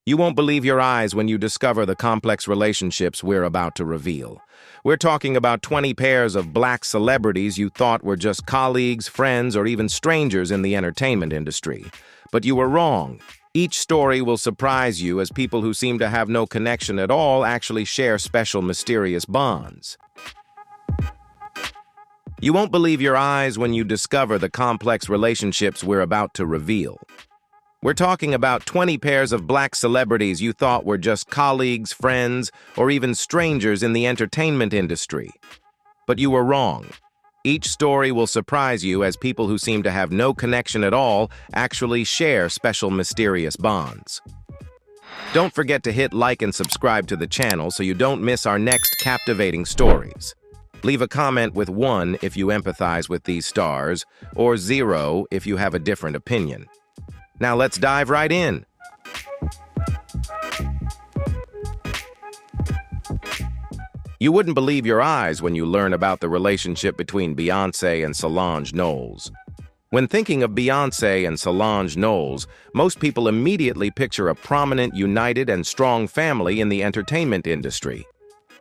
You won't believe your eyes when you discover the complex relationships we're about to reveal. We're talking about 20 pairs of black celebrities you thought were just colleagues, friends, or even strangers in the entertainment industry. But you were wrong. Each story will surprise you as people who seem to have no connection at all actually share special mysterious bonds. You won't believe your eyes when you discover the complex relationships we're about to reveal. We're talking about 20 pairs of black celebrities you thought were just colleagues, friends, or even strangers in the entertainment industry. But you were wrong. Each story will surprise you as people who seem to have no connection at all actually share special mysterious bonds. Don't forget to hit like and subscribe to the channel so you don't miss our next captivating stories. Leave a comment with 1 if you empathize with these stars, or 0 if you have a different opinion. Now let's dive right in. You wouldn't believe your eyes when you learn about the relationship between Beyoncé and Solange Knowles. When thinking of Beyoncé and Solange Knowles, most people immediately picture a prominent, united, and strong family in the entertainment industry.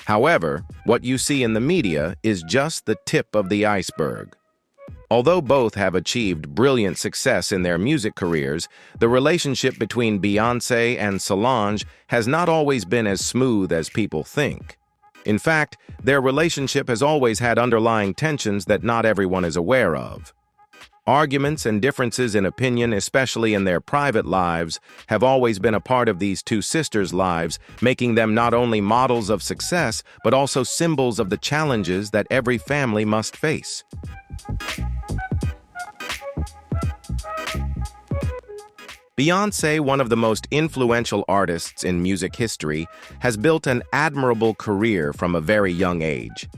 However, what you see in the media is just the tip of the iceberg. Although both have achieved brilliant success in their music careers, the relationship between Beyoncé and Solange has not always been as smooth as people think. In fact, their relationship has always had underlying tensions that not everyone is aware of. Arguments and differences in opinion, especially in their private lives, have always been a part of these two sisters' lives, making them not only models of success, but also symbols of the challenges that every family must face. Beyoncé, one of the most influential artists in music history, has built an admirable career from a very young age.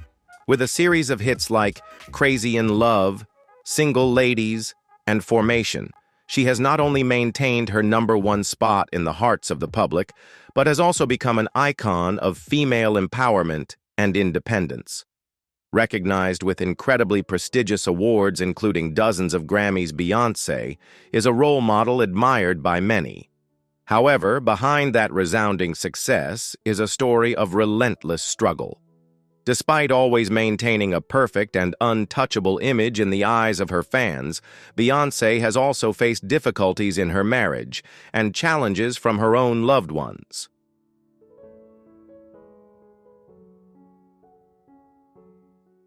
With a series of hits like Crazy in Love, Single Ladies, and Formation, she has not only maintained her #1 spot in the hearts of the public, but has also become an icon of female empowerment and independence. Recognized with incredibly prestigious awards including dozens of Grammys, Beyoncé is a role model admired by many. However, behind that resounding success is a story of relentless struggle. Despite always maintaining a perfect and untouchable image in the eyes of her fans, Beyoncé has also faced difficulties in her marriage and challenges from her own loved ones.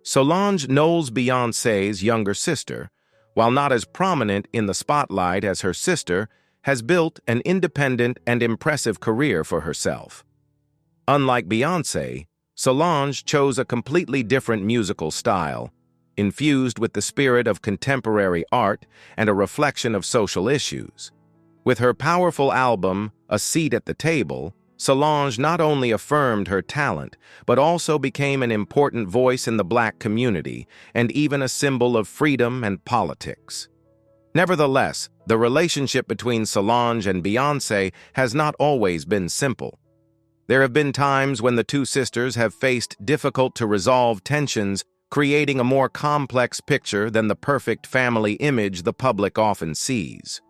Solange Knowles, Beyoncé's younger sister, while not as prominent in the spotlight as her sister, has built an independent and impressive career for herself. Unlike Beyoncé, Solange chose a completely different musical style, infused with the spirit of contemporary art and a reflection of social issues. With her powerful album, A Seat at the Table, Solange not only affirmed her talent, but also became an important voice in the Black community and even a symbol of freedom and politics. Nevertheless, the relationship between Solange and Beyoncé has not always been simple. There have been times when the two sisters have faced difficult-to-resolve tensions, creating a more complex picture than the perfect family image the public often sees.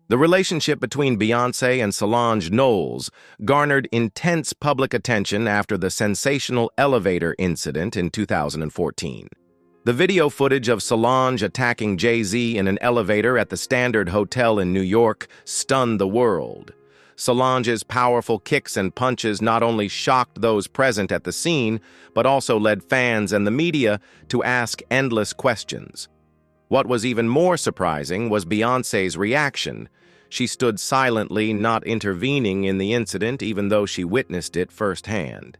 The relationship between Beyoncé and Solange Knowles garnered intense public attention after the sensational elevator incident in 2014. The video footage of Solange attacking Jay-Z in an elevator at the Standard Hotel in New York stunned the world. Solange's powerful kicks and punches not only shocked those present at the scene, but also led fans and the media to ask endless questions. What was even more surprising was Beyoncé's reaction. She stood silently, not intervening in the incident even though she witnessed it firsthand.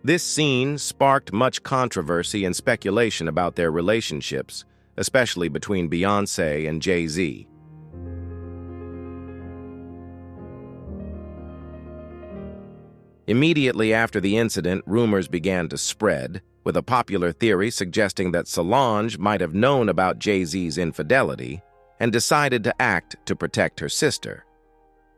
This scene sparked much controversy and speculation about their relationships, especially between Beyoncé and Jay-Z. Immediately after the incident, rumors began to spread, with a popular theory suggesting that Solange might have known about Jay-Z's infidelity and decided to act to protect her sister.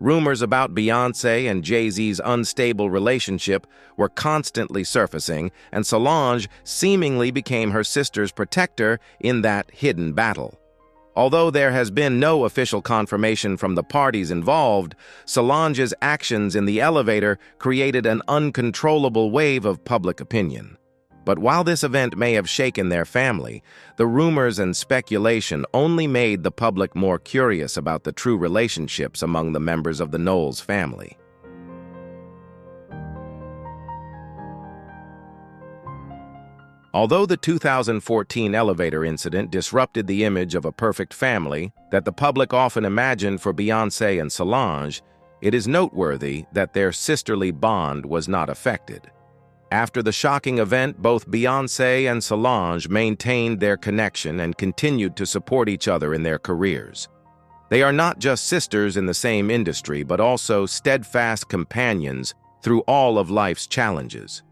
Rumors about Beyoncé and Jay-Z's unstable relationship were constantly surfacing, and Solange seemingly became her sister's protector in that hidden battle. Although there has been no official confirmation from the parties involved, Solange's actions in the elevator created an uncontrollable wave of public opinion. But while this event may have shaken their family, the rumors and speculation only made the public more curious about the true relationships among the members of the Knowles family. Although the 2014 elevator incident disrupted the image of a perfect family that the public often imagined for Beyoncé and Solange, it is noteworthy that their sisterly bond was not affected. After the shocking event, both Beyoncé and Solange maintained their connection and continued to support each other in their careers. They are not just sisters in the same industry, but also steadfast companions through all of life's challenges.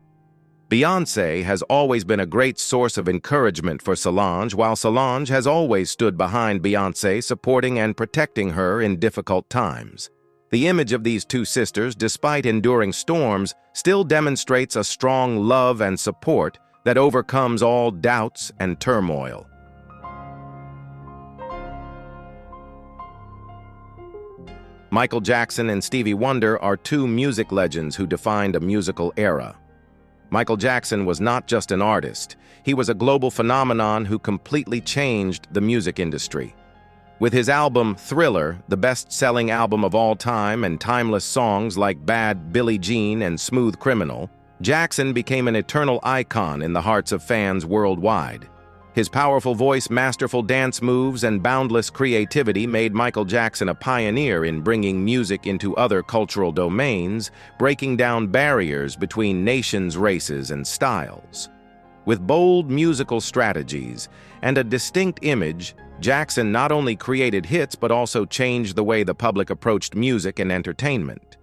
Beyoncé has always been a great source of encouragement for Solange, while Solange has always stood behind Beyoncé, supporting and protecting her in difficult times. The image of these two sisters, despite enduring storms, still demonstrates a strong love and support that overcomes all doubts and turmoil. Michael Jackson and Stevie Wonder are two music legends who defined a musical era. Michael Jackson was not just an artist, he was a global phenomenon who completely changed the music industry. With his album Thriller, the best-selling album of all time, and timeless songs like Bad Billie Jean and Smooth Criminal, Jackson became an eternal icon in the hearts of fans worldwide. His powerful voice, masterful dance moves, and boundless creativity made Michael Jackson a pioneer in bringing music into other cultural domains, breaking down barriers between nations, races, and styles. With bold musical strategies and a distinct image, Jackson not only created hits but also changed the way the public approached music and entertainment.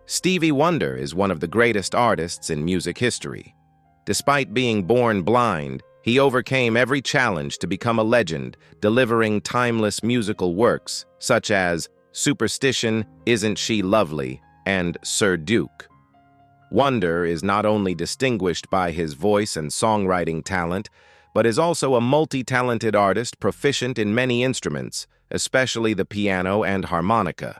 Stevie Wonder is one of the greatest artists in music history. Despite being born blind, he overcame every challenge to become a legend, delivering timeless musical works such as Superstition, Isn't She Lovely, and Sir Duke. Wonder is not only distinguished by his voice and songwriting talent, but is also a multi-talented artist proficient in many instruments, especially the piano and harmonica.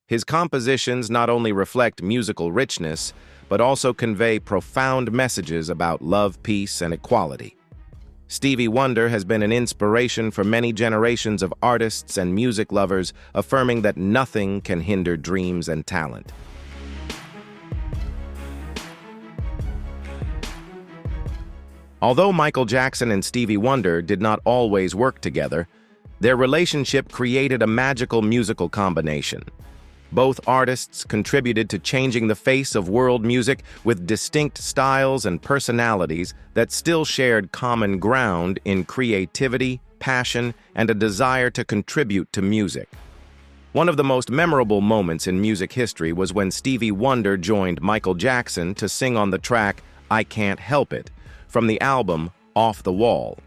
His compositions not only reflect musical richness, but also convey profound messages about love, peace, and equality. Stevie Wonder has been an inspiration for many generations of artists and music lovers, affirming that nothing can hinder dreams and talent. Although Michael Jackson and Stevie Wonder did not always work together, their relationship created a magical musical combination. Both artists contributed to changing the face of world music with distinct styles and personalities that still shared common ground in creativity, passion, and a desire to contribute to music. One of the most memorable moments in music history was when Stevie Wonder joined Michael Jackson to sing on the track I Can't Help It from the album Off the Wall.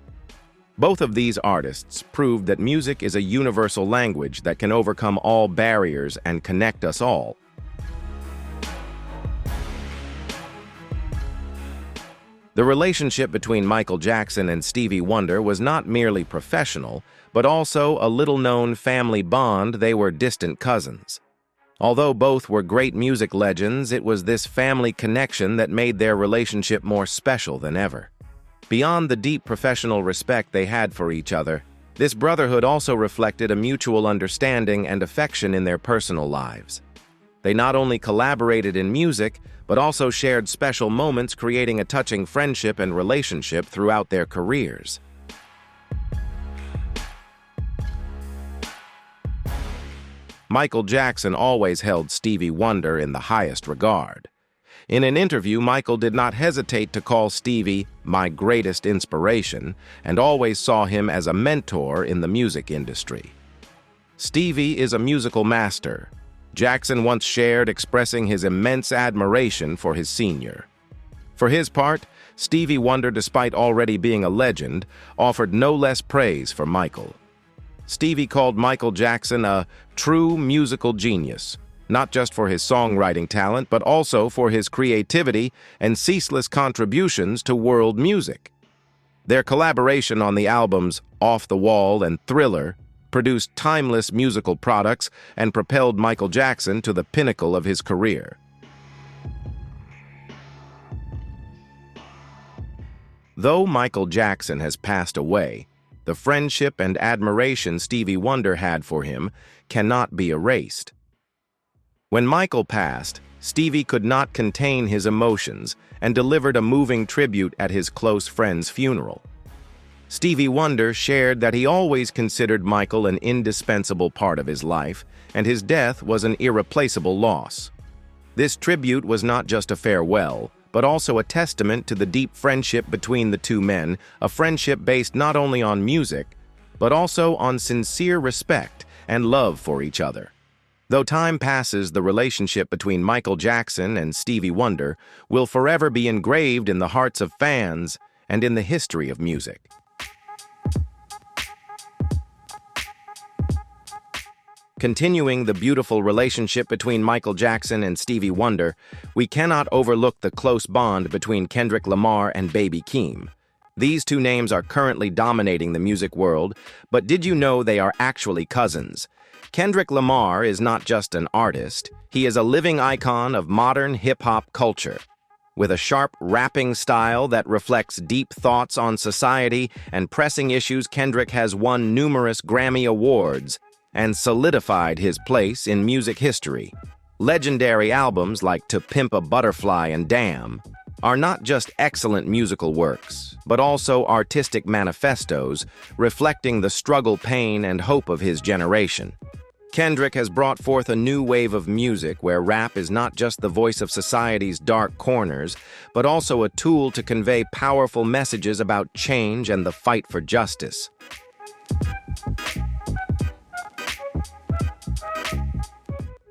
Both of these artists proved that music is a universal language that can overcome all barriers and connect us all. The relationship between Michael Jackson and Stevie Wonder was not merely professional, but also a little-known family bond. They were distant cousins. Although both were great music legends, it was this family connection that made their relationship more special than ever. Beyond the deep professional respect they had for each other, this brotherhood also reflected a mutual understanding and affection in their personal lives. They not only collaborated in music, but also shared special moments, creating a touching friendship and relationship throughout their careers. Michael Jackson always held Stevie Wonder in the highest regard. In an interview, Michael did not hesitate to call Stevie my greatest inspiration and always saw him as a mentor in the music industry. Stevie is a musical master, Jackson once shared, expressing his immense admiration for his senior. For his part, Stevie Wonder, despite already being a legend, offered no less praise for Michael. Stevie called Michael Jackson a true musical genius, not just for his songwriting talent, but also for his creativity and ceaseless contributions to world music. Their collaboration on the albums Off the Wall and Thriller produced timeless musical products and propelled Michael Jackson to the pinnacle of his career. Though Michael Jackson has passed away, the friendship and admiration Stevie Wonder had for him cannot be erased. When Michael passed, Stevie could not contain his emotions and delivered a moving tribute at his close friend's funeral. Stevie Wonder shared that he always considered Michael an indispensable part of his life, and his death was an irreplaceable loss. This tribute was not just a farewell, but also a testament to the deep friendship between the two men, a friendship based not only on music, but also on sincere respect and love for each other. Though time passes, the relationship between Michael Jackson and Stevie Wonder will forever be engraved in the hearts of fans and in the history of music. Continuing the beautiful relationship between Michael Jackson and Stevie Wonder, we cannot overlook the close bond between Kendrick Lamar and Baby Keem. These two names are currently dominating the music world, but did you know they are actually cousins? Kendrick Lamar is not just an artist, he is a living icon of modern hip-hop culture. With a sharp rapping style that reflects deep thoughts on society and pressing issues, Kendrick has won numerous Grammy Awards and solidified his place in music history. Legendary albums like To Pimp a Butterfly and Damn are not just excellent musical works, but also artistic manifestos reflecting the struggle, pain, and hope of his generation. Kendrick has brought forth a new wave of music where rap is not just the voice of society's dark corners, but also a tool to convey powerful messages about change and the fight for justice.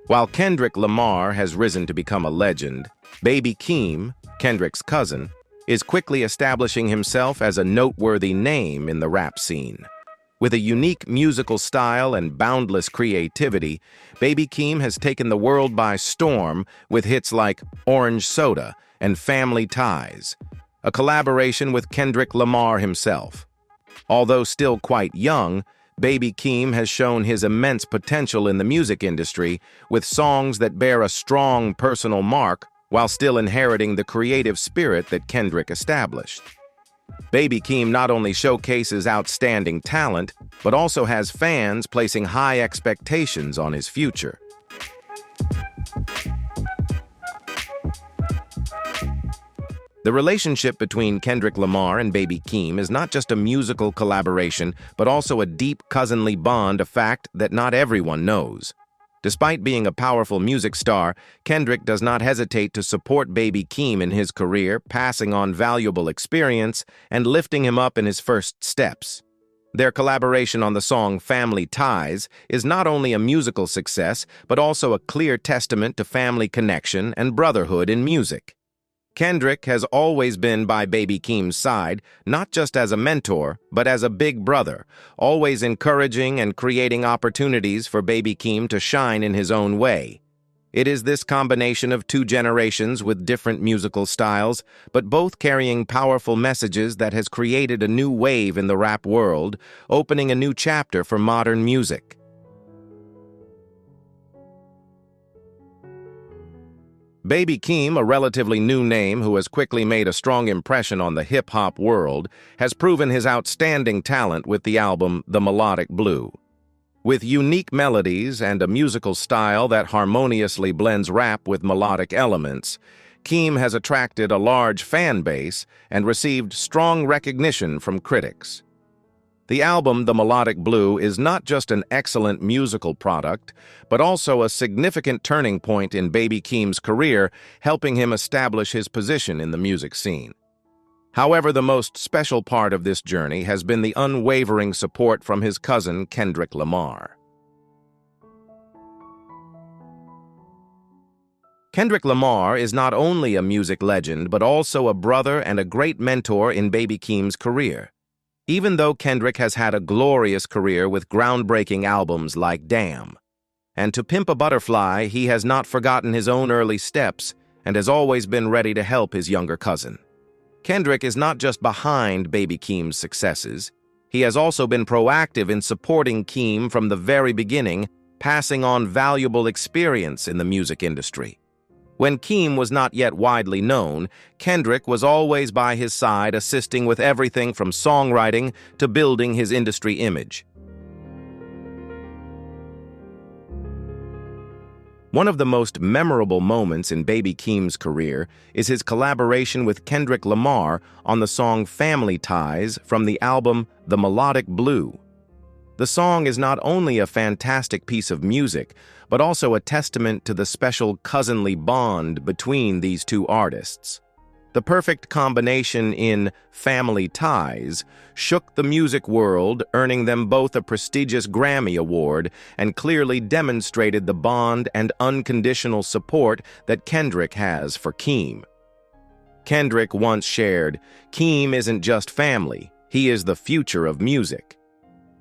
While Kendrick Lamar has risen to become a legend, Baby Keem, Kendrick's cousin, is quickly establishing himself as a noteworthy name in the rap scene. With a unique musical style and boundless creativity, Baby Keem has taken the world by storm with hits like Orange Soda and Family Ties, a collaboration with Kendrick Lamar himself. Although still quite young, Baby Keem has shown his immense potential in the music industry with songs that bear a strong personal mark while still inheriting the creative spirit that Kendrick established. Baby Keem not only showcases outstanding talent, but also has fans placing high expectations on his future. The relationship between Kendrick Lamar and Baby Keem is not just a musical collaboration, but also a deep cousinly bond, a fact that not everyone knows. Despite being a powerful music star, Kendrick does not hesitate to support Baby Keem in his career, passing on valuable experience and lifting him up in his first steps. Their collaboration on the song Family Ties is not only a musical success, but also a clear testament to family connection and brotherhood in music. Kendrick has always been by Baby Keem's side, not just as a mentor, but as a big brother, always encouraging and creating opportunities for Baby Keem to shine in his own way. It is this combination of two generations with different musical styles, but both carrying powerful messages that has created a new wave in the rap world, opening a new chapter for modern music. Baby Keem, a relatively new name who has quickly made a strong impression on the hip-hop world, has proven his outstanding talent with the album The Melodic Blue. With unique melodies and a musical style that harmoniously blends rap with melodic elements, Keem has attracted a large fan base and received strong recognition from critics. The album The Melodic Blue is not just an excellent musical product, but also a significant turning point in Baby Keem's career, helping him establish his position in the music scene. However, the most special part of this journey has been the unwavering support from his cousin Kendrick Lamar. Kendrick Lamar is not only a music legend, but also a brother and a great mentor in Baby Keem's career. Even though Kendrick has had a glorious career with groundbreaking albums like Damn And to pimp a butterfly, he has not forgotten his own early steps and has always been ready to help his younger cousin. Kendrick is not just behind Baby Keem's successes. He has also been proactive in supporting Keem from the very beginning, passing on valuable experience in the music industry. When Keem was not yet widely known, Kendrick was always by his side, assisting with everything from songwriting to building his industry image. One of the most memorable moments in Baby Keem's career is his collaboration with Kendrick Lamar on the song Family Ties from the album The Melodic Blue. The song is not only a fantastic piece of music, but also a testament to the special cousinly bond between these two artists. The perfect combination in Family Ties shook the music world, earning them both a prestigious Grammy Award and clearly demonstrated the bond and unconditional support that Kendrick has for Keem. Kendrick once shared, "Keem isn't just family, he is the future of music."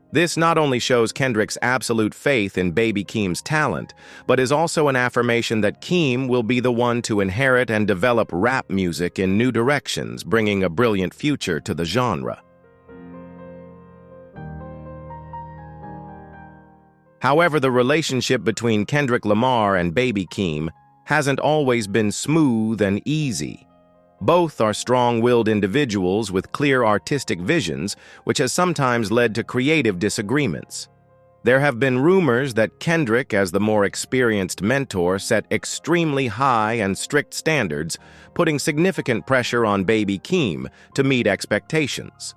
This not only shows Kendrick's absolute faith in Baby Keem's talent, but is also an affirmation that Keem will be the one to inherit and develop rap music in new directions, bringing a brilliant future to the genre. However, the relationship between Kendrick Lamar and Baby Keem hasn't always been smooth and easy. Both are strong-willed individuals with clear artistic visions, which has sometimes led to creative disagreements. There have been rumors that Kendrick, as the more experienced mentor, set extremely high and strict standards, putting significant pressure on Baby Keem to meet expectations.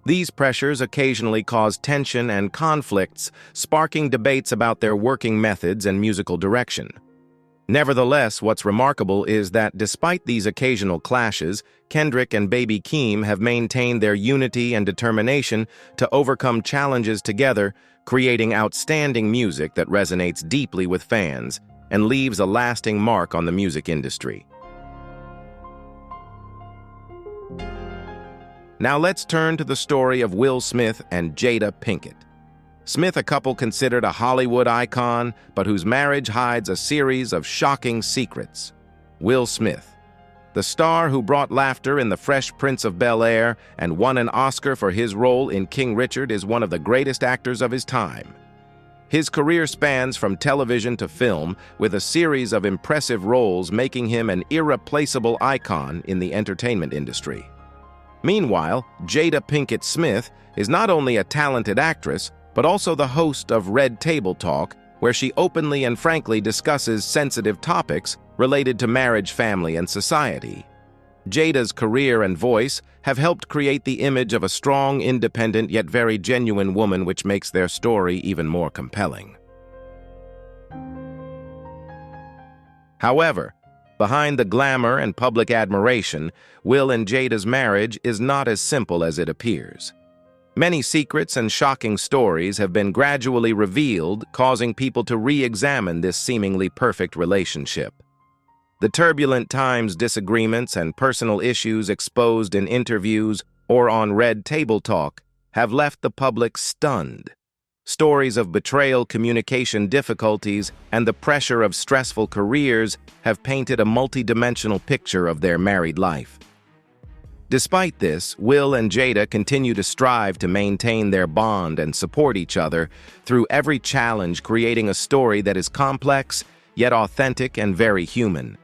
These pressures occasionally cause tension and conflicts, sparking debates about their working methods and musical direction. Nevertheless, what's remarkable is that despite these occasional clashes, Kendrick and Baby Keem have maintained their unity and determination to overcome challenges together, creating outstanding music that resonates deeply with fans and leaves a lasting mark on the music industry. Now let's turn to the story of Will Smith and Jada Pinkett. Smith, a couple considered a Hollywood icon, but whose marriage hides a series of shocking secrets. Will Smith, the star who brought laughter in The Fresh Prince of Bel-Air and won an Oscar for his role in King Richard, is one of the greatest actors of his time. His career spans from television to film, with a series of impressive roles making him an irreplaceable icon in the entertainment industry. Meanwhile, Jada Pinkett Smith is not only a talented actress, but also the host of Red Table Talk, where she openly and frankly discusses sensitive topics related to marriage, family, and society. Jada's career and voice have helped create the image of a strong, independent, yet very genuine woman, which makes their story even more compelling. However, behind the glamour and public admiration, Will and Jada's marriage is not as simple as it appears. Many secrets and shocking stories have been gradually revealed, causing people to re-examine this seemingly perfect relationship. The turbulent times, disagreements, and personal issues exposed in interviews or on Red Table Talk have left the public stunned. Stories of betrayal, communication difficulties, and the pressure of stressful careers have painted a multidimensional picture of their married life. Despite this, Will and Jada continue to strive to maintain their bond and support each other through every challenge, creating a story that is complex, yet authentic and very human.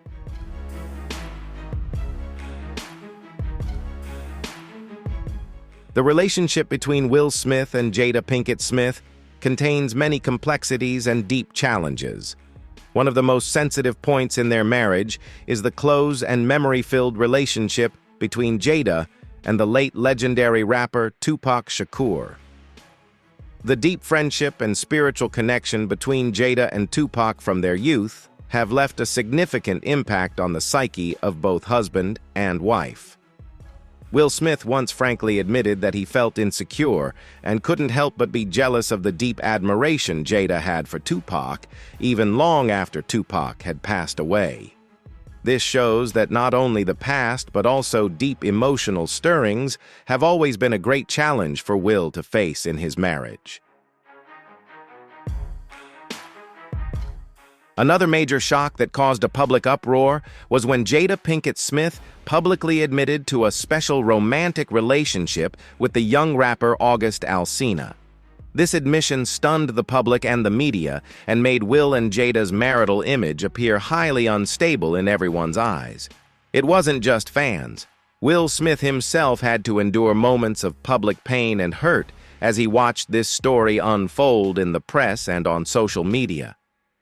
The relationship between Will Smith and Jada Pinkett Smith contains many complexities and deep challenges. One of the most sensitive points in their marriage is the close and memory-filled relationship between Jada and the late legendary rapper Tupac Shakur. The deep friendship and spiritual connection between Jada and Tupac from their youth have left a significant impact on the psyche of both husband and wife. Will Smith once frankly admitted that he felt insecure and couldn't help but be jealous of the deep admiration Jada had for Tupac, even long after Tupac had passed away. This shows that not only the past, but also deep emotional stirrings have always been a great challenge for Will to face in his marriage. Another major shock that caused a public uproar was when Jada Pinkett Smith publicly admitted to a special romantic relationship with the young rapper August Alsina. This admission stunned the public and the media and made Will and Jada's marital image appear highly unstable in everyone's eyes. It wasn't just fans. Will Smith himself had to endure moments of public pain and hurt as he watched this story unfold in the press and on social media.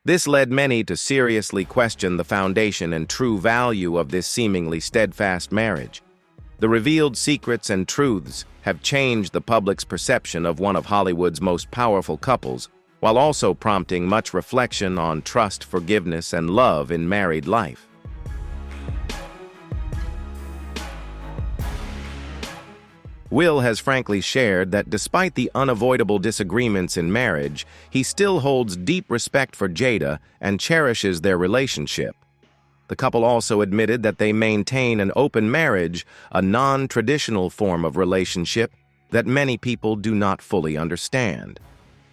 This led many to seriously question the foundation and true value of this seemingly steadfast marriage. The revealed secrets and truths have changed the public's perception of one of Hollywood's most powerful couples, while also prompting much reflection on trust, forgiveness, and love in married life. Will has frankly shared that despite the unavoidable disagreements in marriage, he still holds deep respect for Jada and cherishes their relationship. The couple also admitted that they maintain an open marriage, a non-traditional form of relationship that many people do not fully understand.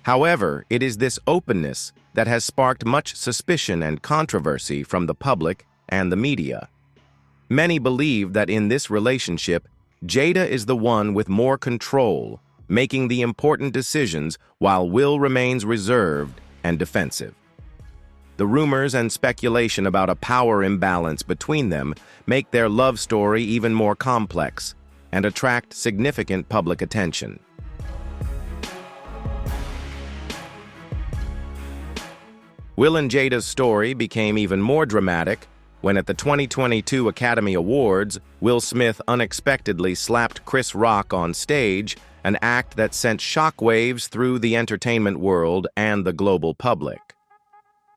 However, it is this openness that has sparked much suspicion and controversy from the public and the media. Many believe that in this relationship, Jada is the one with more control, making the important decisions while Will remains reserved and defensive. The rumors and speculation about a power imbalance between them make their love story even more complex and attract significant public attention. Will and Jada's story became even more dramatic when at the 2022 Academy Awards, Will Smith unexpectedly slapped Chris Rock on stage, an act that sent shockwaves through the entertainment world and the global public.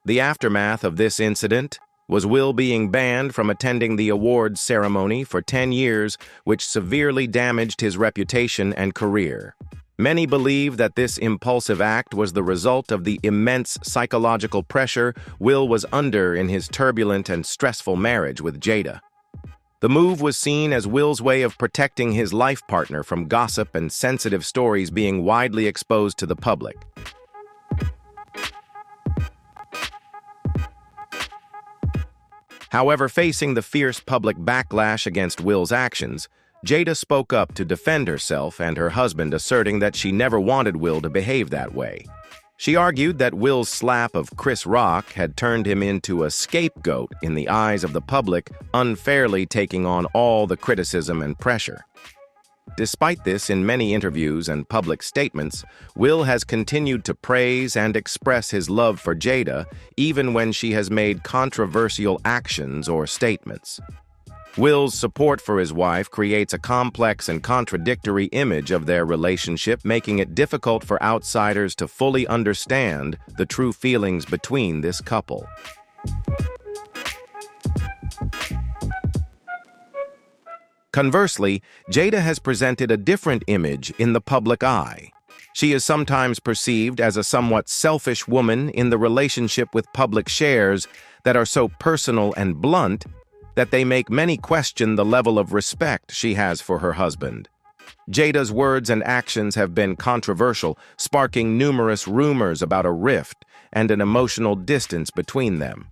The aftermath of this incident was Will being banned from attending the awards ceremony for 10 years, which severely damaged his reputation and career. Many believe that this impulsive act was the result of the immense psychological pressure Will was under in his turbulent and stressful marriage with Jada. The move was seen as Will's way of protecting his life partner from gossip and sensitive stories being widely exposed to the public. However, facing the fierce public backlash against Will's actions, Jada spoke up to defend herself and her husband, asserting that she never wanted Will to behave that way. She argued that Will's slap of Chris Rock had turned him into a scapegoat in the eyes of the public, unfairly taking on all the criticism and pressure. Despite this, in many interviews and public statements, Will has continued to praise and express his love for Jada, even when she has made controversial actions or statements. Will's support for his wife creates a complex and contradictory image of their relationship, making it difficult for outsiders to fully understand the true feelings between this couple. Conversely, Jada has presented a different image in the public eye. She is sometimes perceived as a somewhat selfish woman in the relationship, with public shares that are so personal and blunt that they make many question the level of respect she has for her husband. Jada's words and actions have been controversial, sparking numerous rumors about a rift and an emotional distance between them.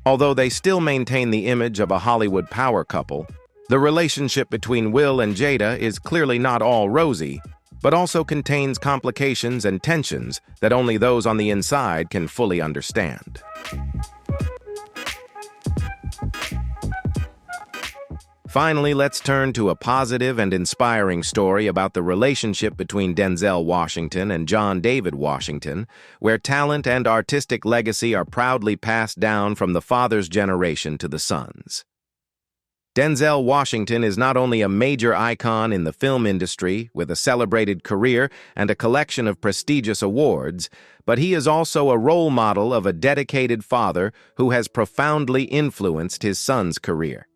Although they still maintain the image of a Hollywood power couple, the relationship between Will and Jada is clearly not all rosy, but also contains complications and tensions that only those on the inside can fully understand. Finally, let's turn to a positive and inspiring story about the relationship between Denzel Washington and John David Washington, where talent and artistic legacy are proudly passed down from the father's generation to the sons. Denzel Washington is not only a major icon in the film industry with a celebrated career and a collection of prestigious awards, but he is also a role model of a dedicated father who has profoundly influenced his son's career.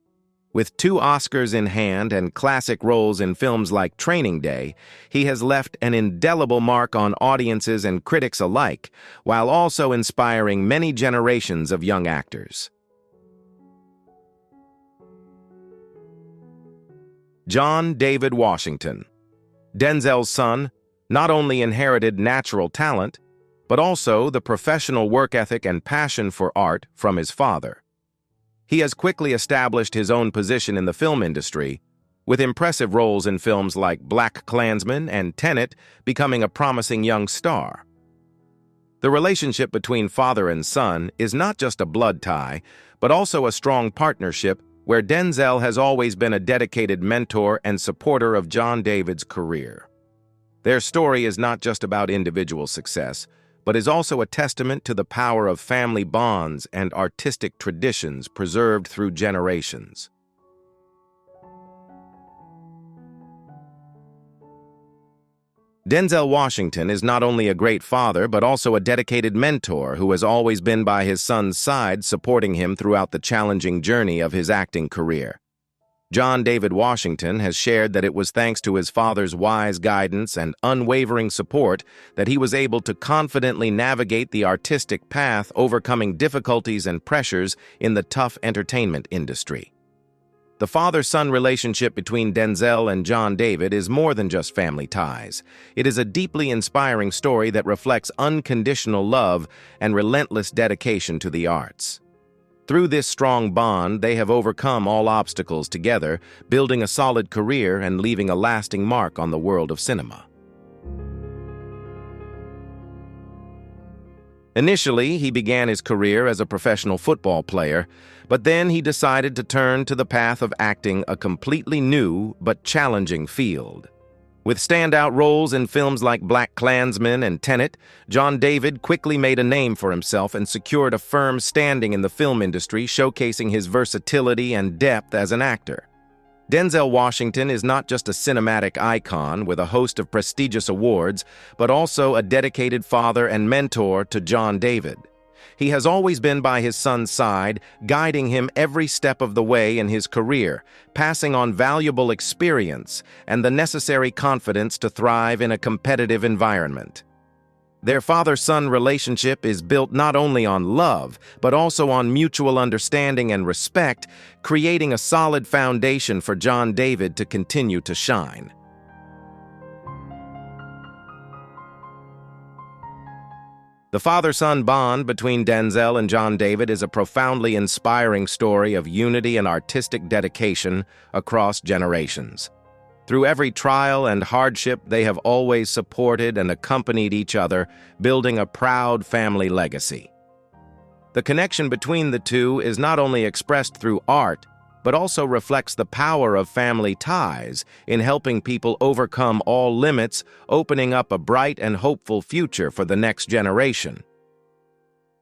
With 2 Oscars in hand and classic roles in films like Training Day, he has left an indelible mark on audiences and critics alike, while also inspiring many generations of young actors. John David Washington. Denzel's son not only inherited natural talent, but also the professional work ethic and passion for art from his father. He has quickly established his own position in the film industry, with impressive roles in films like BlacKkKlansman and Tenet becoming a promising young star. The relationship between father and son is not just a blood tie, but also a strong partnership where Denzel has always been a dedicated mentor and supporter of John David's career. Their story is not just about individual success, but is also a testament to the power of family bonds and artistic traditions preserved through generations. Denzel Washington is not only a great father, but also a dedicated mentor who has always been by his son's side, supporting him throughout the challenging journey of his acting career. John David Washington has shared that it was thanks to his father's wise guidance and unwavering support that he was able to confidently navigate the artistic path, overcoming difficulties and pressures in the tough entertainment industry. The father-son relationship between Denzel and John David is more than just family ties. It is a deeply inspiring story that reflects unconditional love and relentless dedication to the arts. Through this strong bond, they have overcome all obstacles together, building a solid career and leaving a lasting mark on the world of cinema. Initially, he began his career as a professional football player, but then he decided to turn to the path of acting, a completely new but challenging field. With standout roles in films like BlacKkKlansman and Tenet, John David quickly made a name for himself and secured a firm standing in the film industry, showcasing his versatility and depth as an actor. Denzel Washington is not just a cinematic icon with a host of prestigious awards, but also a dedicated father and mentor to John David. He has always been by his son's side, guiding him every step of the way in his career, passing on valuable experience and the necessary confidence to thrive in a competitive environment. Their father-son relationship is built not only on love, but also on mutual understanding and respect, creating a solid foundation for John David to continue to shine. The father-son bond between Denzel and John David is a profoundly inspiring story of unity and artistic dedication across generations. Through every trial and hardship, they have always supported and accompanied each other, building a proud family legacy. The connection between the two is not only expressed through art, but also reflects the power of family ties in helping people overcome all limits, opening up a bright and hopeful future for the next generation.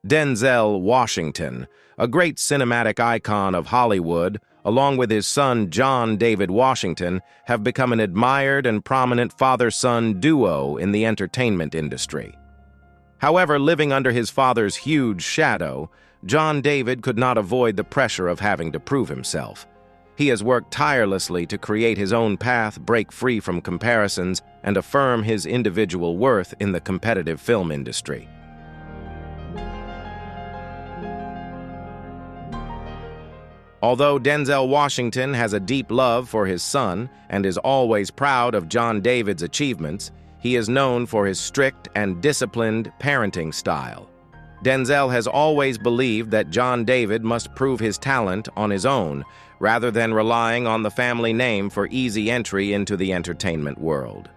Denzel Washington, a great cinematic icon of Hollywood, along with his son John David Washington, have become an admired and prominent father-son duo in the entertainment industry. However, living under his father's huge shadow, John David could not avoid the pressure of having to prove himself. He has worked tirelessly to create his own path, break free from comparisons, and affirm his individual worth in the competitive film industry. Although Denzel Washington has a deep love for his son and is always proud of John David's achievements, he is known for his strict and disciplined parenting style. Denzel has always believed that John David must prove his talent on his own, rather than relying on the family name for easy entry into the entertainment world.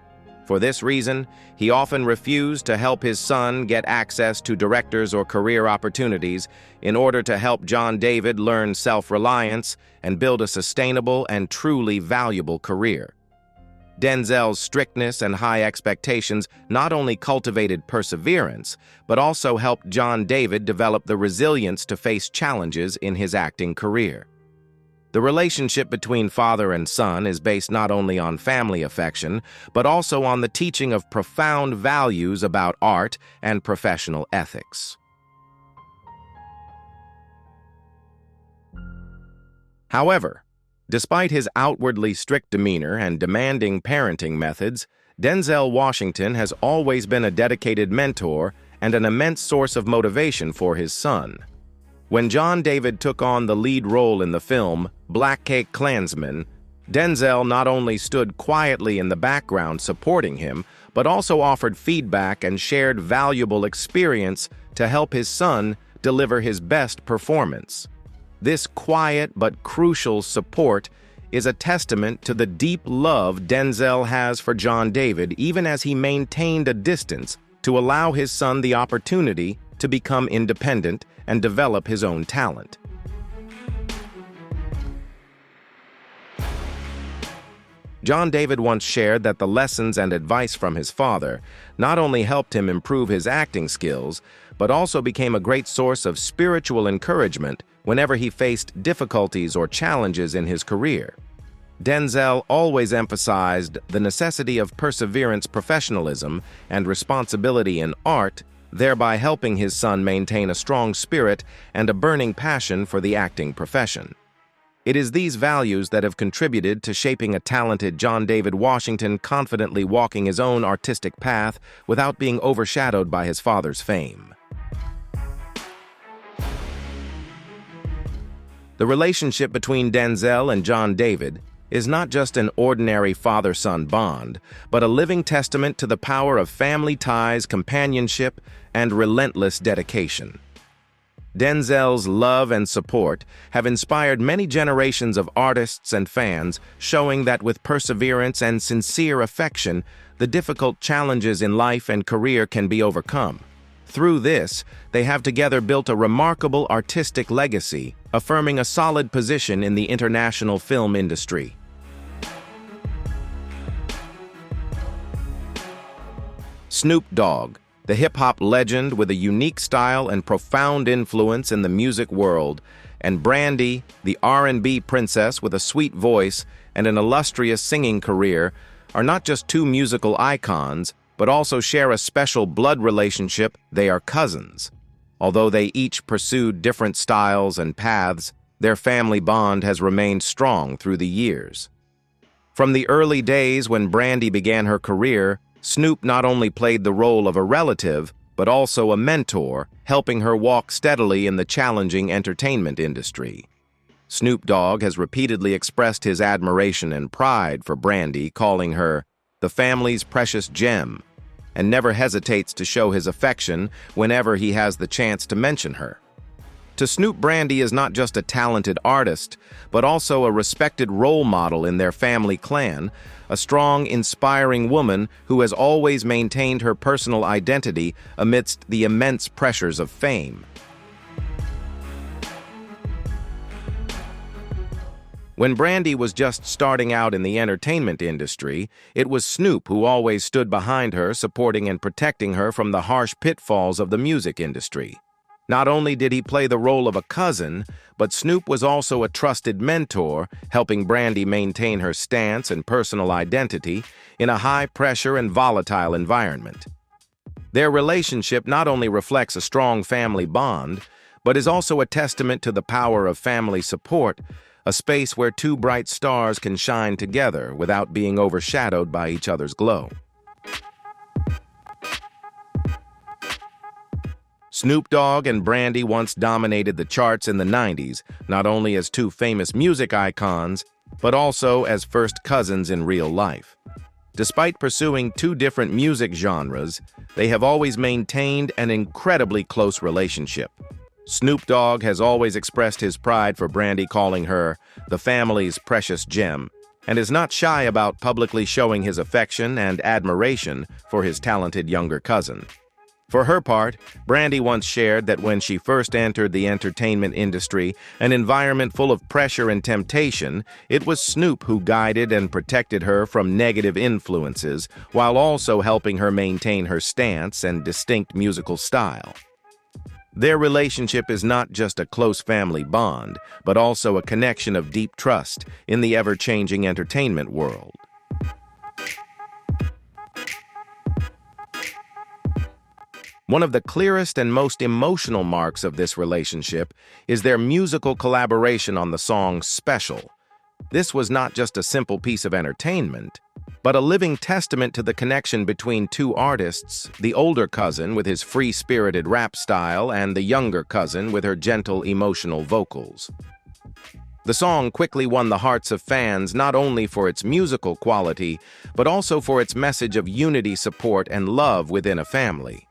For this reason, he often refused to help his son get access to directors or career opportunities in order to help John David learn self-reliance and build a sustainable and truly valuable career. Denzel's strictness and high expectations not only cultivated perseverance, but also helped John David develop the resilience to face challenges in his acting career. The relationship between father and son is based not only on family affection, but also on the teaching of profound values about art and professional ethics. However, despite his outwardly strict demeanor and demanding parenting methods, Denzel Washington has always been a dedicated mentor and an immense source of motivation for his son. When John David took on the lead role in the film BlacKkKlansman, Denzel not only stood quietly in the background supporting him, but also offered feedback and shared valuable experience to help his son deliver his best performance. This quiet but crucial support is a testament to the deep love Denzel has for John David, even as he maintained a distance to allow his son the opportunity to become independent and develop his own talent. John David once shared that the lessons and advice from his father not only helped him improve his acting skills, but also became a great source of spiritual encouragement whenever he faced difficulties or challenges in his career. Denzel always emphasized the necessity of perseverance, professionalism, and responsibility in art, thereby helping his son maintain a strong spirit and a burning passion for the acting profession. It is these values that have contributed to shaping a talented John David Washington confidently walking his own artistic path without being overshadowed by his father's fame. The relationship between Denzel and John David is not just an ordinary father-son bond, but a living testament to the power of family ties, companionship, and relentless dedication. Denzel's love and support have inspired many generations of artists and fans, showing that with perseverance and sincere affection, the difficult challenges in life and career can be overcome. Through this, they have together built a remarkable artistic legacy, affirming a solid position in the international film industry. Snoop Dogg, the hip-hop legend with a unique style and profound influence in the music world, and Brandy, the R&B princess with a sweet voice and an illustrious singing career, are not just two musical icons, but also share a special blood relationship. They are cousins. Although they each pursued different styles and paths, their family bond has remained strong through the years. From the early days when Brandy began her career, Snoop not only played the role of a relative, but also a mentor, helping her walk steadily in the challenging entertainment industry. Snoop Dogg has repeatedly expressed his admiration and pride for Brandy, calling her the family's precious gem, and never hesitates to show his affection whenever he has the chance to mention her. To Snoop, Brandy is not just a talented artist, but also a respected role model in their family clan, a strong, inspiring woman who has always maintained her personal identity amidst the immense pressures of fame. When Brandy was just starting out in the entertainment industry, it was Snoop who always stood behind her, supporting and protecting her from the harsh pitfalls of the music industry. Not only did he play the role of a cousin, but Snoop was also a trusted mentor, helping Brandy maintain her stance and personal identity in a high-pressure and volatile environment. Their relationship not only reflects a strong family bond, but is also a testament to the power of family support, a space where two bright stars can shine together without being overshadowed by each other's glow. Snoop Dogg and Brandy once dominated the charts in the 90s, not only as two famous music icons, but also as first cousins in real life. Despite pursuing two different music genres, they have always maintained an incredibly close relationship. Snoop Dogg has always expressed his pride for Brandy, calling her the family's precious gem, and is not shy about publicly showing his affection and admiration for his talented younger cousin. For her part, Brandy once shared that when she first entered the entertainment industry, an environment full of pressure and temptation, it was Snoop who guided and protected her from negative influences, while also helping her maintain her stance and distinct musical style. Their relationship is not just a close family bond, but also a connection of deep trust in the ever-changing entertainment world. One of the clearest and most emotional marks of this relationship is their musical collaboration on the song Special. This was not just a simple piece of entertainment, but a living testament to the connection between two artists, the older cousin with his free-spirited rap style and the younger cousin with her gentle, emotional vocals. The song quickly won the hearts of fans not only for its musical quality, but also for its message of unity, support, and love within a family.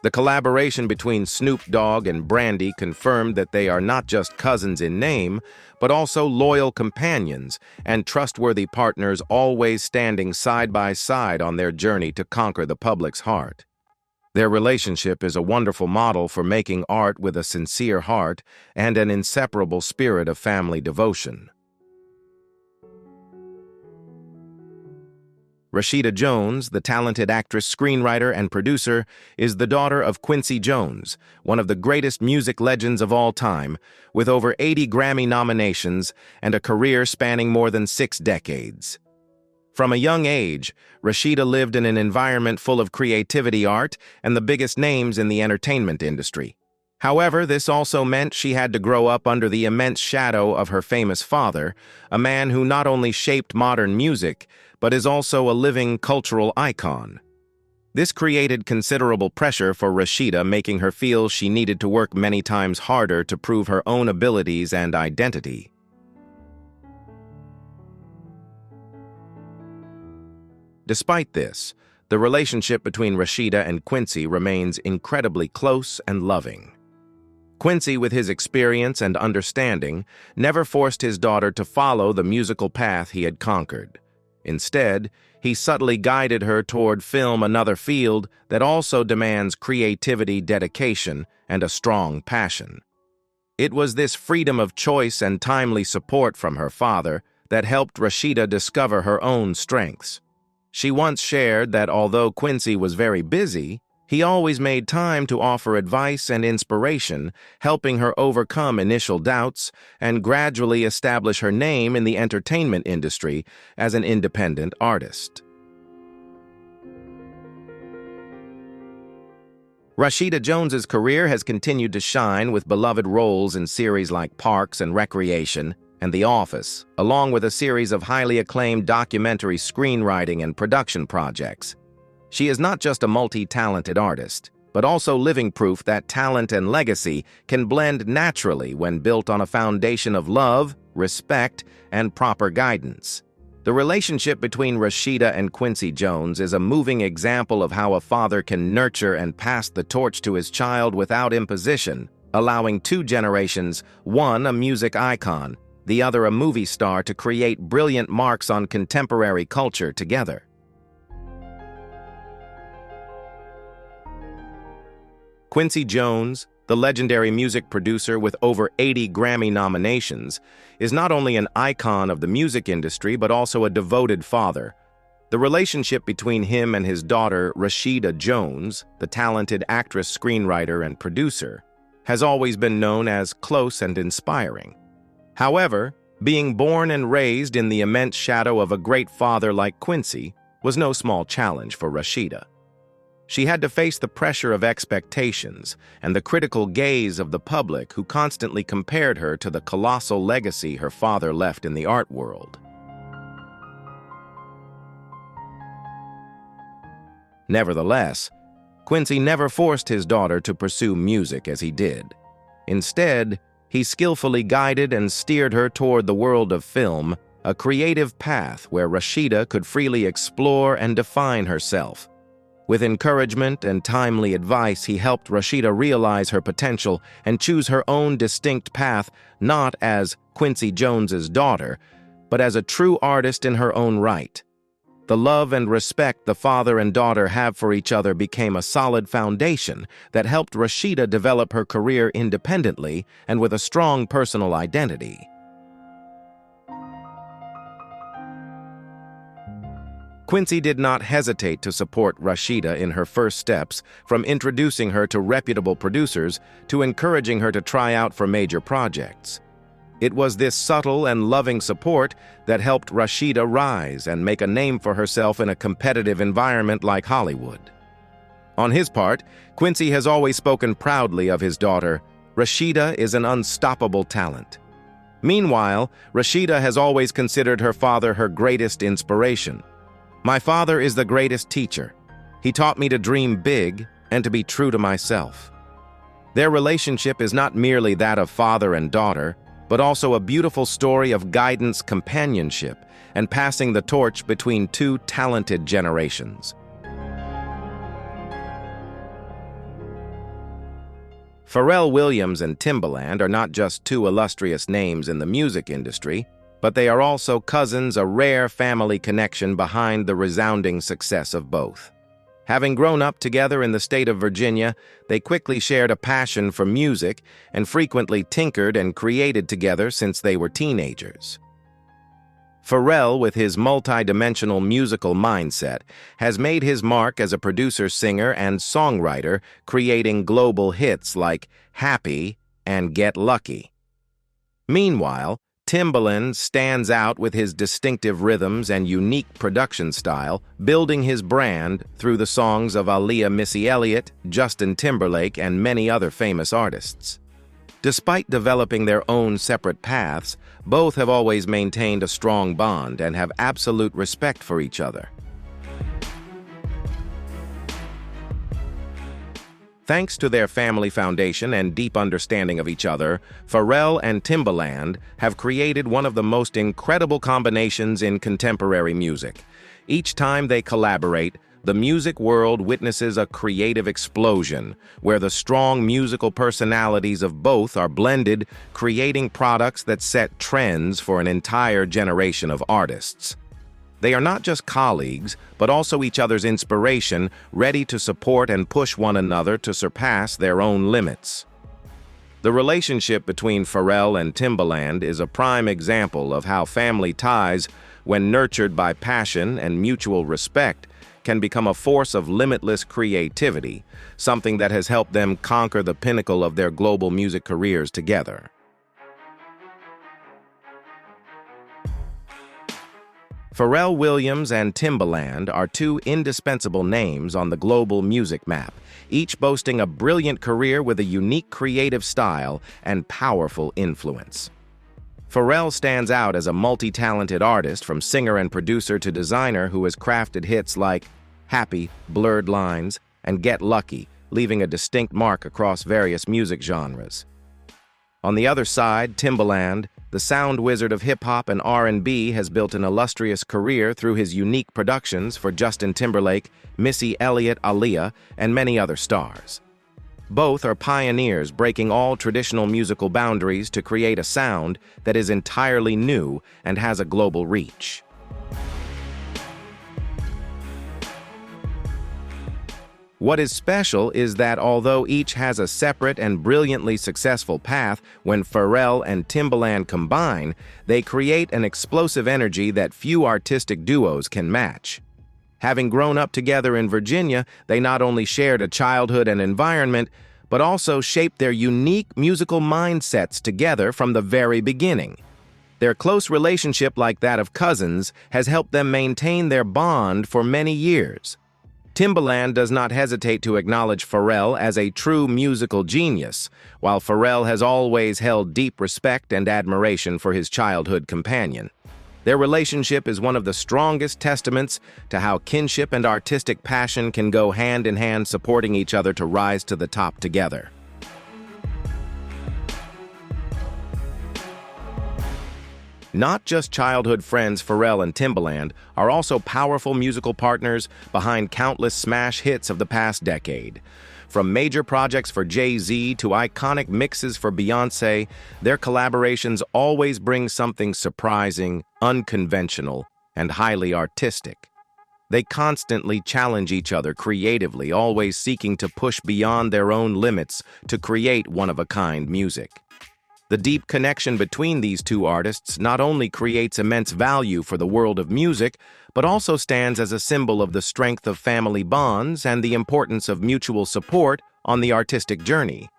The collaboration between Snoop Dogg and Brandy confirmed that they are not just cousins in name, but also loyal companions and trustworthy partners, always standing side by side on their journey to conquer the public's heart. Their relationship is a wonderful model for making art with a sincere heart and an inseparable spirit of family devotion. Rashida Jones, the talented actress, screenwriter, and producer, is the daughter of Quincy Jones, one of the greatest music legends of all time, with over 80 Grammy nominations and a career spanning more than 6 decades. From a young age, Rashida lived in an environment full of creativity, art, and the biggest names in the entertainment industry. However, this also meant she had to grow up under the immense shadow of her famous father, a man who not only shaped modern music, but is also a living cultural icon. This created considerable pressure for Rashida, making her feel she needed to work many times harder to prove her own abilities and identity. Despite this, the relationship between Rashida and Quincy remains incredibly close and loving. Quincy, with his experience and understanding, never forced his daughter to follow the musical path he had conquered. Instead, he subtly guided her toward film, another field that also demands creativity, dedication, and a strong passion. It was this freedom of choice and timely support from her father that helped Rashida discover her own strengths. She once shared that although Quincy was very busy, he always made time to offer advice and inspiration, helping her overcome initial doubts and gradually establish her name in the entertainment industry as an independent artist. Rashida Jones's career has continued to shine with beloved roles in series like Parks and Recreation and The Office, along with a series of highly acclaimed documentary screenwriting and production projects. She is not just a multi-talented artist, but also living proof that talent and legacy can blend naturally when built on a foundation of love, respect, and proper guidance. The relationship between Rashida and Quincy Jones is a moving example of how a father can nurture and pass the torch to his child without imposition, allowing 2 generations, one a music icon, the other a movie star, to create brilliant marks on contemporary culture together. Quincy Jones, the legendary music producer with over 80 Grammy nominations, is not only an icon of the music industry but also a devoted father. The relationship between him and his daughter, Rashida Jones, the talented actress, screenwriter, and producer, has always been known as close and inspiring. However, being born and raised in the immense shadow of a great father like Quincy was no small challenge for Rashida. She had to face the pressure of expectations and the critical gaze of the public, who constantly compared her to the colossal legacy her father left in the art world. Nevertheless, Quincy never forced his daughter to pursue music as he did. Instead, he skillfully guided and steered her toward the world of film, a creative path where Rashida could freely explore and define herself. With encouragement and timely advice, he helped Rashida realize her potential and choose her own distinct path, not as Quincy Jones's daughter, but as a true artist in her own right. The love and respect the father and daughter have for each other became a solid foundation that helped Rashida develop her career independently and with a strong personal identity. Quincy did not hesitate to support Rashida in her first steps, from introducing her to reputable producers to encouraging her to try out for major projects. It was this subtle and loving support that helped Rashida rise and make a name for herself in a competitive environment like Hollywood. On his part, Quincy has always spoken proudly of his daughter. Rashida is an unstoppable talent. Meanwhile, Rashida has always considered her father her greatest inspiration. "My father is the greatest teacher. He taught me to dream big and to be true to myself." Their relationship is not merely that of father and daughter, but also a beautiful story of guidance, companionship, and passing the torch between two talented generations. Pharrell Williams and Timbaland are not just two illustrious names in the music industry, but they are also cousins, a rare family connection behind the resounding success of both. Having grown up together in the state of Virginia, they quickly shared a passion for music and frequently tinkered and created together since they were teenagers. Pharrell, with his multi-dimensional musical mindset, has made his mark as a producer, singer, and songwriter, creating global hits like Happy and Get Lucky. Meanwhile, Timbaland stands out with his distinctive rhythms and unique production style, building his brand through the songs of Aaliyah, Missy Elliott, Justin Timberlake, and many other famous artists. Despite developing their own separate paths, both have always maintained a strong bond and have absolute respect for each other. Thanks to their family foundation and deep understanding of each other, Pharrell and Timbaland have created one of the most incredible combinations in contemporary music. Each time they collaborate, the music world witnesses a creative explosion, where the strong musical personalities of both are blended, creating products that set trends for an entire generation of artists. They are not just colleagues, but also each other's inspiration, ready to support and push one another to surpass their own limits. The relationship between Pharrell and Timbaland is a prime example of how family ties, when nurtured by passion and mutual respect, can become a force of limitless creativity, something that has helped them conquer the pinnacle of their global music careers together. Pharrell Williams and Timbaland are two indispensable names on the global music map, each boasting a brilliant career with a unique creative style and powerful influence. Pharrell stands out as a multi-talented artist, from singer and producer to designer, who has crafted hits like Happy, Blurred Lines, and Get Lucky, leaving a distinct mark across various music genres. On the other side, Timbaland, the sound wizard of hip-hop and R&B, has built an illustrious career through his unique productions for Justin Timberlake, Missy Elliott, Aaliyah, and many other stars. Both are pioneers, breaking all traditional musical boundaries to create a sound that is entirely new and has a global reach. What is special is that although each has a separate and brilliantly successful path, when Pharrell and Timbaland combine, they create an explosive energy that few artistic duos can match. Having grown up together in Virginia, they not only shared a childhood and environment, but also shaped their unique musical mindsets together from the very beginning. Their close relationship, like that of cousins, has helped them maintain their bond for many years. Timbaland does not hesitate to acknowledge Pharrell as a true musical genius, while Pharrell has always held deep respect and admiration for his childhood companion. Their relationship is one of the strongest testaments to how kinship and artistic passion can go hand in hand, supporting each other to rise to the top together. Not just childhood friends, Pharrell and Timbaland are also powerful musical partners behind countless smash hits of the past decade. From major projects for Jay-Z to iconic mixes for Beyoncé, their collaborations always bring something surprising, unconventional, and highly artistic. They constantly challenge each other creatively, always seeking to push beyond their own limits to create one-of-a-kind music. The deep connection between these two artists not only creates immense value for the world of music, but also stands as a symbol of the strength of family bonds and the importance of mutual support on the artistic journey.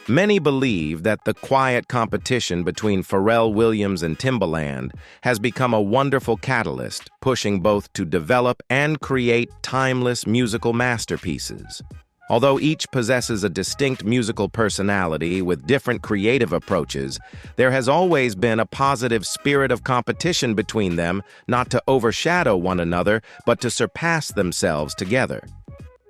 Many believe that the quiet competition between Pharrell Williams and Timbaland has become a wonderful catalyst, pushing both to develop and create timeless musical masterpieces. Although each possesses a distinct musical personality with different creative approaches, there has always been a positive spirit of competition between them, not to overshadow one another, but to surpass themselves together.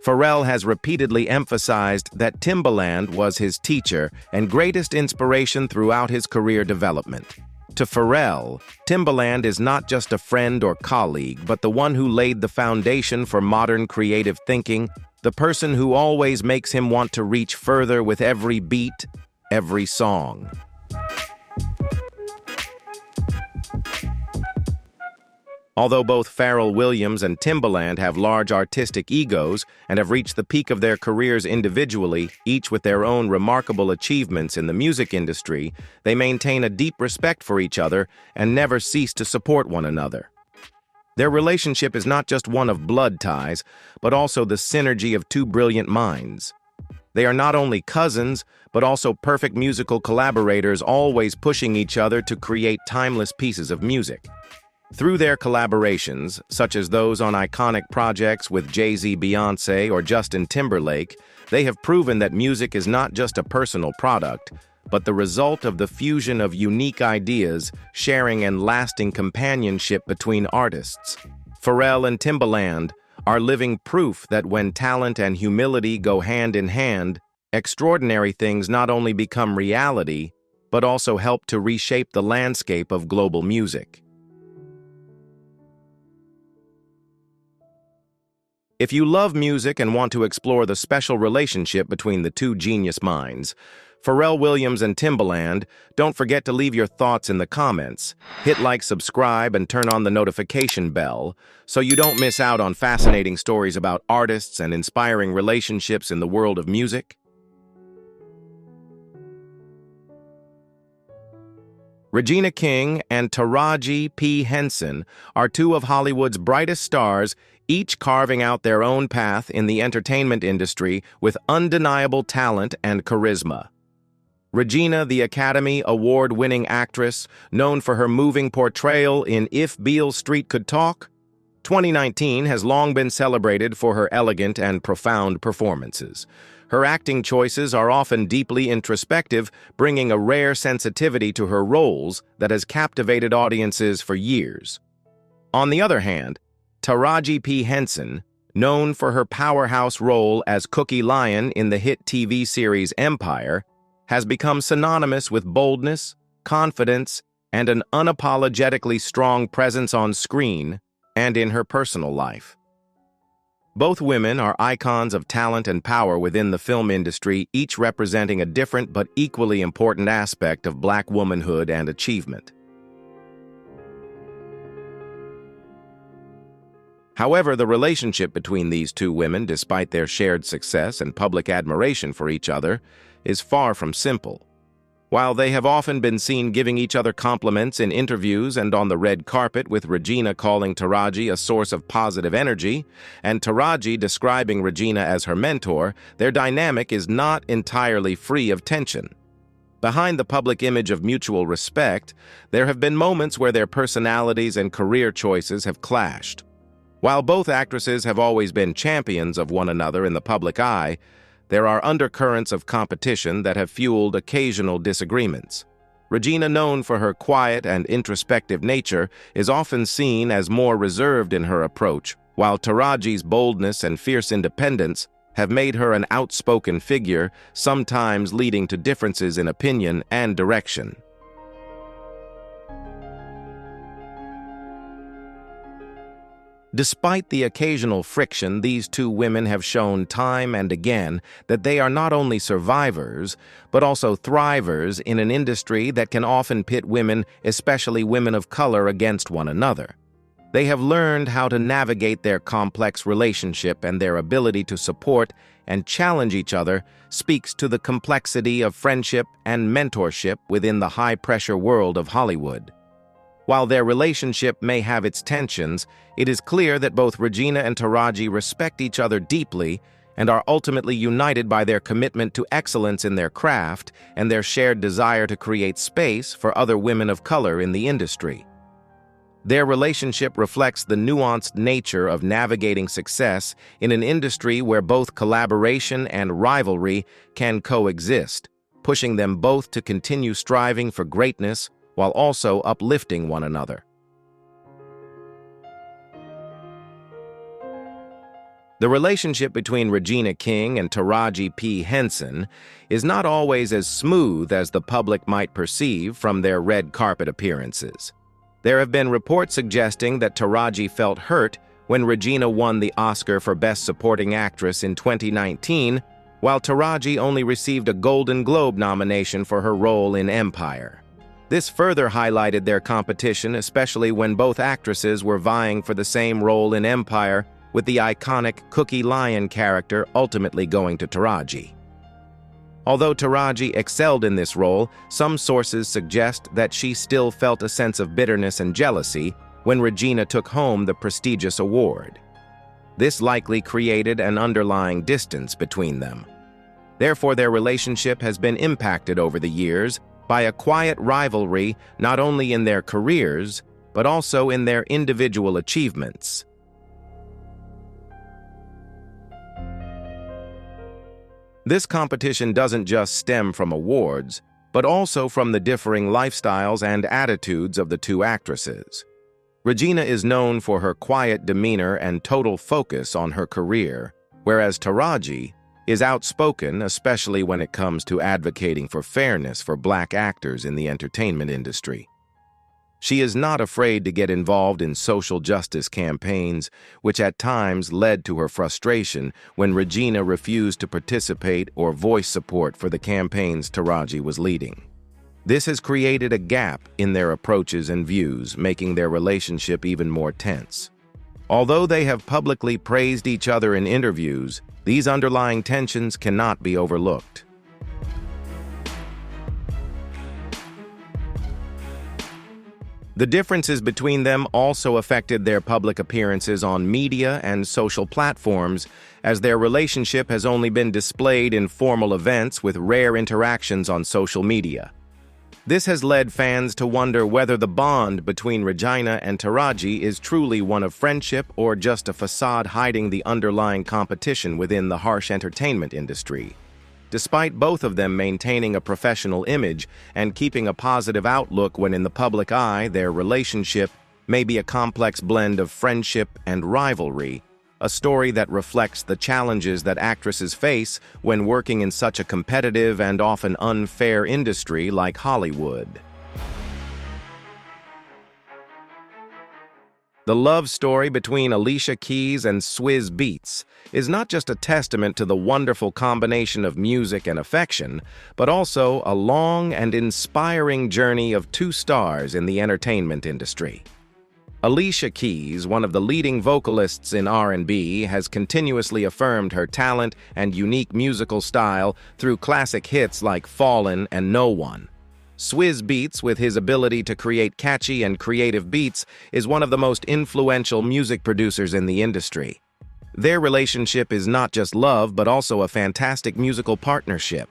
Pharrell has repeatedly emphasized that Timbaland was his teacher and greatest inspiration throughout his career development. To Pharrell, Timbaland is not just a friend or colleague, but the one who laid the foundation for modern creative thinking, the person who always makes him want to reach further with every beat, every song. Although both Pharrell Williams and Timbaland have large artistic egos and have reached the peak of their careers individually, each with their own remarkable achievements in the music industry, they maintain a deep respect for each other and never cease to support one another. Their relationship is not just one of blood ties, but also the synergy of two brilliant minds. They are not only cousins, but also perfect musical collaborators, always pushing each other to create timeless pieces of music. Through their collaborations, such as those on iconic projects with Jay-Z, Beyoncé, or Justin Timberlake, they have proven that music is not just a personal product, but the result of the fusion of unique ideas, sharing and lasting companionship between artists. Pharrell and Timbaland are living proof that when talent and humility go hand in hand, extraordinary things not only become reality, but also help to reshape the landscape of global music. If you love music and want to explore the special relationship between the two genius minds, Pharrell Williams and Timbaland, don't forget to leave your thoughts in the comments. Hit like, subscribe, and turn on the notification bell so you don't miss out on fascinating stories about artists and inspiring relationships in the world of music. Regina King and Taraji P. Henson are two of Hollywood's brightest stars, each carving out their own path in the entertainment industry with undeniable talent and charisma. Regina, the Academy Award-winning actress, known for her moving portrayal in If Beale Street Could Talk, 2019 has long been celebrated for her elegant and profound performances. Her acting choices are often deeply introspective, bringing a rare sensitivity to her roles that has captivated audiences for years. On the other hand, Taraji P. Henson, known for her powerhouse role as Cookie Lyon in the hit TV series Empire, has become synonymous with boldness, confidence, and an unapologetically strong presence on screen and in her personal life. Both women are icons of talent and power within the film industry, each representing a different but equally important aspect of Black womanhood and achievement. However, the relationship between these two women, despite their shared success and public admiration for each other, is far from simple. While they have often been seen giving each other compliments in interviews and on the red carpet, with Regina calling Taraji a source of positive energy, and Taraji describing Regina as her mentor, their dynamic is not entirely free of tension. Behind the public image of mutual respect, there have been moments where their personalities and career choices have clashed. While both actresses have always been champions of one another in the public eye, there are undercurrents of competition that have fueled occasional disagreements. Regina, known for her quiet and introspective nature, is often seen as more reserved in her approach, while Taraji's boldness and fierce independence have made her an outspoken figure, sometimes leading to differences in opinion and direction. Despite the occasional friction, these two women have shown time and again that they are not only survivors, but also thrivers in an industry that can often pit women, especially women of color, against one another. They have learned how to navigate their complex relationship, and their ability to support and challenge each other speaks to the complexity of friendship and mentorship within the high-pressure world of Hollywood. While their relationship may have its tensions, it is clear that both Regina and Taraji respect each other deeply and are ultimately united by their commitment to excellence in their craft and their shared desire to create space for other women of color in the industry. Their relationship reflects the nuanced nature of navigating success in an industry where both collaboration and rivalry can coexist, pushing them both to continue striving for greatness while also uplifting one another. The relationship between Regina King and Taraji P. Henson is not always as smooth as the public might perceive from their red carpet appearances. There have been reports suggesting that Taraji felt hurt when Regina won the Oscar for Best Supporting Actress in 2019, while Taraji only received a Golden Globe nomination for her role in Empire. This further highlighted their competition, especially when both actresses were vying for the same role in Empire, with the iconic Cookie Lion character ultimately going to Taraji. Although Taraji excelled in this role, some sources suggest that she still felt a sense of bitterness and jealousy when Regina took home the prestigious award. This likely created an underlying distance between them. Therefore, their relationship has been impacted over the years by a quiet rivalry not only in their careers, but also in their individual achievements. This competition doesn't just stem from awards, but also from the differing lifestyles and attitudes of the two actresses. Regina is known for her quiet demeanor and total focus on her career, whereas Taraji is outspoken, especially when it comes to advocating for fairness for Black actors in the entertainment industry. She is not afraid to get involved in social justice campaigns, which at times led to her frustration when Regina refused to participate or voice support for the campaigns Taraji was leading. This has created a gap in their approaches and views, making their relationship even more tense. Although they have publicly praised each other in interviews, these underlying tensions cannot be overlooked. The differences between them also affected their public appearances on media and social platforms, as their relationship has only been displayed in formal events with rare interactions on social media. This has led fans to wonder whether the bond between Regina and Taraji is truly one of friendship or just a facade hiding the underlying competition within the harsh entertainment industry. Despite both of them maintaining a professional image and keeping a positive outlook when in the public eye, their relationship may be a complex blend of friendship and rivalry, a story that reflects the challenges that actresses face when working in such a competitive and often unfair industry like Hollywood. The love story between Alicia Keys and Swizz Beatz is not just a testament to the wonderful combination of music and affection, but also a long and inspiring journey of two stars in the entertainment industry. Alicia Keys, one of the leading vocalists in R&B, has continuously affirmed her talent and unique musical style through classic hits like Fallin' and No One. Swizz Beatz, with his ability to create catchy and creative beats, is one of the most influential music producers in the industry. Their relationship is not just love, but also a fantastic musical partnership.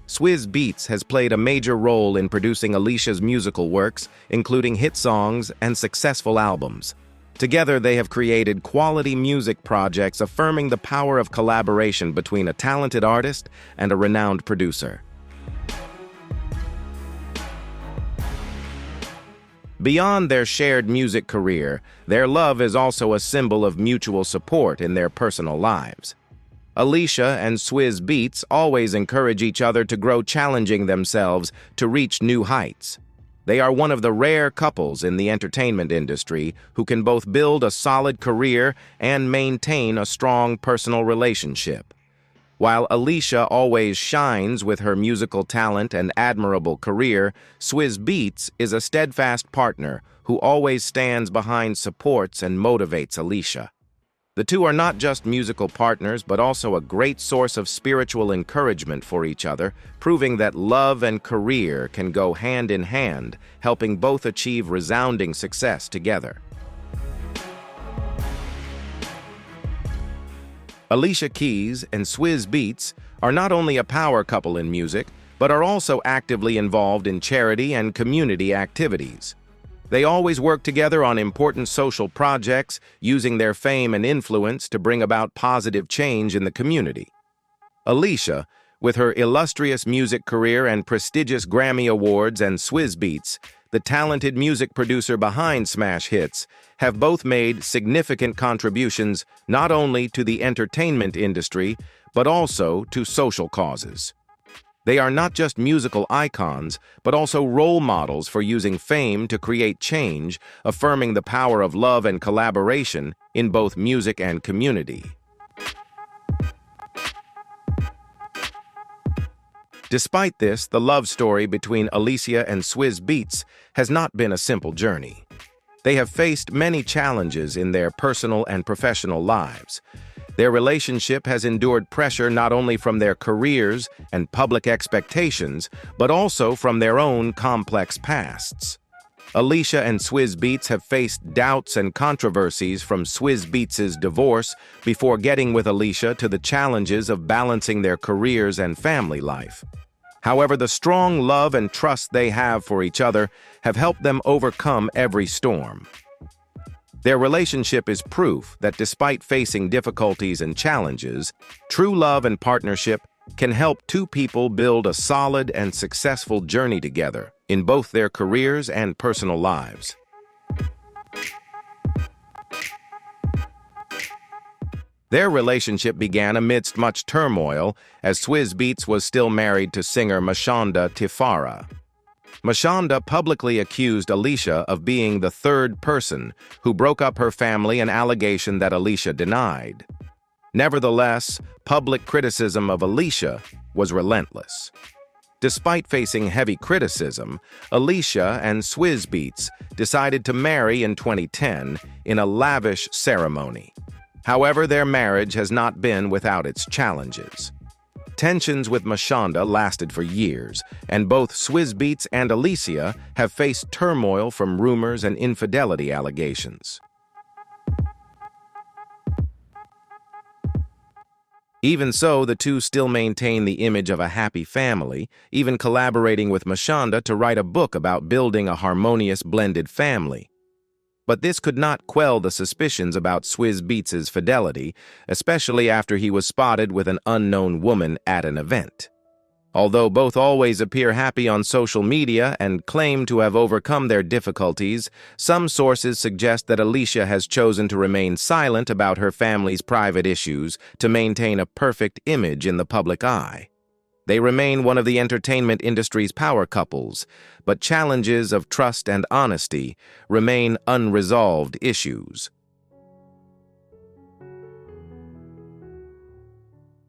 Swizz Beatz has played a major role in producing Alicia's musical works, including hit songs and successful albums. Together, they have created quality music projects affirming the power of collaboration between a talented artist and a renowned producer. Beyond their shared music career, their love is also a symbol of mutual support in their personal lives. Alicia and Swizz Beatz always encourage each other to grow, challenging themselves to reach new heights. They are one of the rare couples in the entertainment industry who can both build a solid career and maintain a strong personal relationship. While Alicia always shines with her musical talent and admirable career, Swizz Beatz is a steadfast partner who always stands behind, supports, and motivates Alicia. The two are not just musical partners, but also a great source of spiritual encouragement for each other, proving that love and career can go hand in hand, helping both achieve resounding success together. Alicia Keys and Swizz Beatz are not only a power couple in music, but are also actively involved in charity and community activities. They always work together on important social projects, using their fame and influence to bring about positive change in the community. Alicia, with her illustrious music career and prestigious Grammy Awards, and Swizz Beatz, the talented music producer behind smash hits, have both made significant contributions not only to the entertainment industry, but also to social causes. They are not just musical icons, but also role models for using fame to create change, affirming the power of love and collaboration in both music and community. Despite this, the love story between Alicia and Swizz Beatz has not been a simple journey. They have faced many challenges in their personal and professional lives. Their relationship has endured pressure not only from their careers and public expectations, but also from their own complex pasts. Alicia and Swizz Beatz have faced doubts and controversies from Swizz Beatz's divorce before getting with Alicia to the challenges of balancing their careers and family life. However, the strong love and trust they have for each other have helped them overcome every storm. Their relationship is proof that despite facing difficulties and challenges, true love and partnership can help two people build a solid and successful journey together in both their careers and personal lives. Their relationship began amidst much turmoil as Swizz Beatz was still married to singer Mashonda Tifara. Mashonda publicly accused Alicia of being the third person who broke up her family, an allegation that Alicia denied. Nevertheless, public criticism of Alicia was relentless. Despite facing heavy criticism, Alicia and Swizz Beatz decided to marry in 2010 in a lavish ceremony. However, their marriage has not been without its challenges. Tensions with Mashonda lasted for years, and both Swizz Beatz and Alicia have faced turmoil from rumors and infidelity allegations. Even so, the two still maintain the image of a happy family, even collaborating with Mashonda to write a book about building a harmonious blended family. But this could not quell the suspicions about Swizz Beatz's fidelity, especially after he was spotted with an unknown woman at an event. Although both always appear happy on social media and claim to have overcome their difficulties, some sources suggest that Alicia has chosen to remain silent about her family's private issues to maintain a perfect image in the public eye. They remain one of the entertainment industry's power couples, but challenges of trust and honesty remain unresolved issues.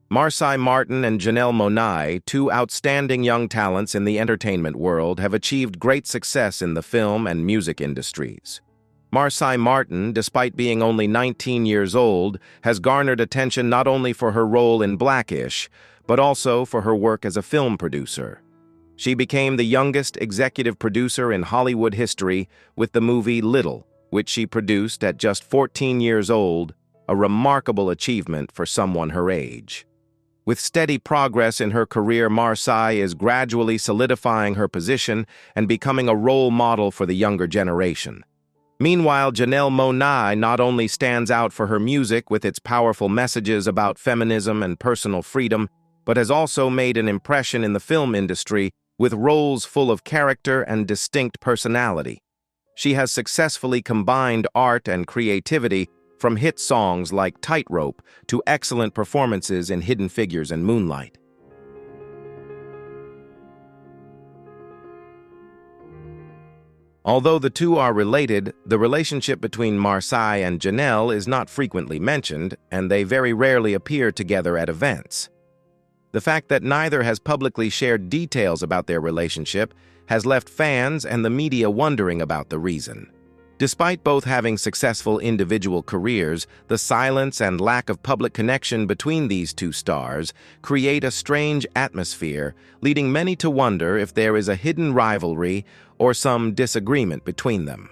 Marsai Martin and Janelle Monáe, two outstanding young talents in the entertainment world, have achieved great success in the film and music industries. Marsai Martin, despite being only 19 years old, has garnered attention not only for her role in Blackish, but also for her work as a film producer. She became the youngest executive producer in Hollywood history with the movie Little, which she produced at just 14 years old, a remarkable achievement for someone her age. With steady progress in her career, Marsai is gradually solidifying her position and becoming a role model for the younger generation. Meanwhile, Janelle Monáe not only stands out for her music with its powerful messages about feminism and personal freedom, but has also made an impression in the film industry with roles full of character and distinct personality. She has successfully combined art and creativity, from hit songs like Tightrope to excellent performances in Hidden Figures and Moonlight. Although the two are related, the relationship between Marsai and Janelle is not frequently mentioned, and they very rarely appear together at events. The fact that neither has publicly shared details about their relationship has left fans and the media wondering about the reason. Despite both having successful individual careers, the silence and lack of public connection between these two stars create a strange atmosphere, leading many to wonder if there is a hidden rivalry or some disagreement between them.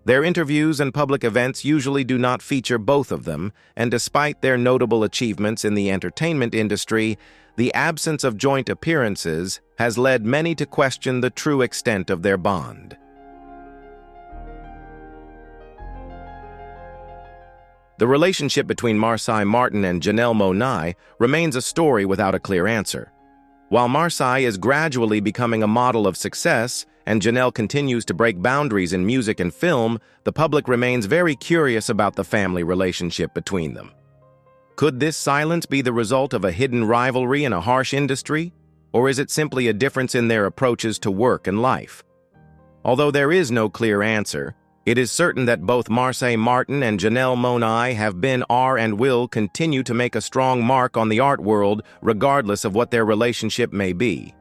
Their interviews and public events usually do not feature both of them, and despite their notable achievements in the entertainment industry, the absence of joint appearances has led many to question the true extent of their bond. The relationship between Marsai Martin and Janelle Monáe remains a story without a clear answer. While Marsai is gradually becoming a model of success and Janelle continues to break boundaries in music and film, the public remains very curious about the family relationship between them. Could this silence be the result of a hidden rivalry in a harsh industry, or is it simply a difference in their approaches to work and life? Although there is no clear answer, it is certain that both Marsai Martin and Janelle Monáe have been, are, and will continue to make a strong mark on the art world, regardless of what their relationship may be.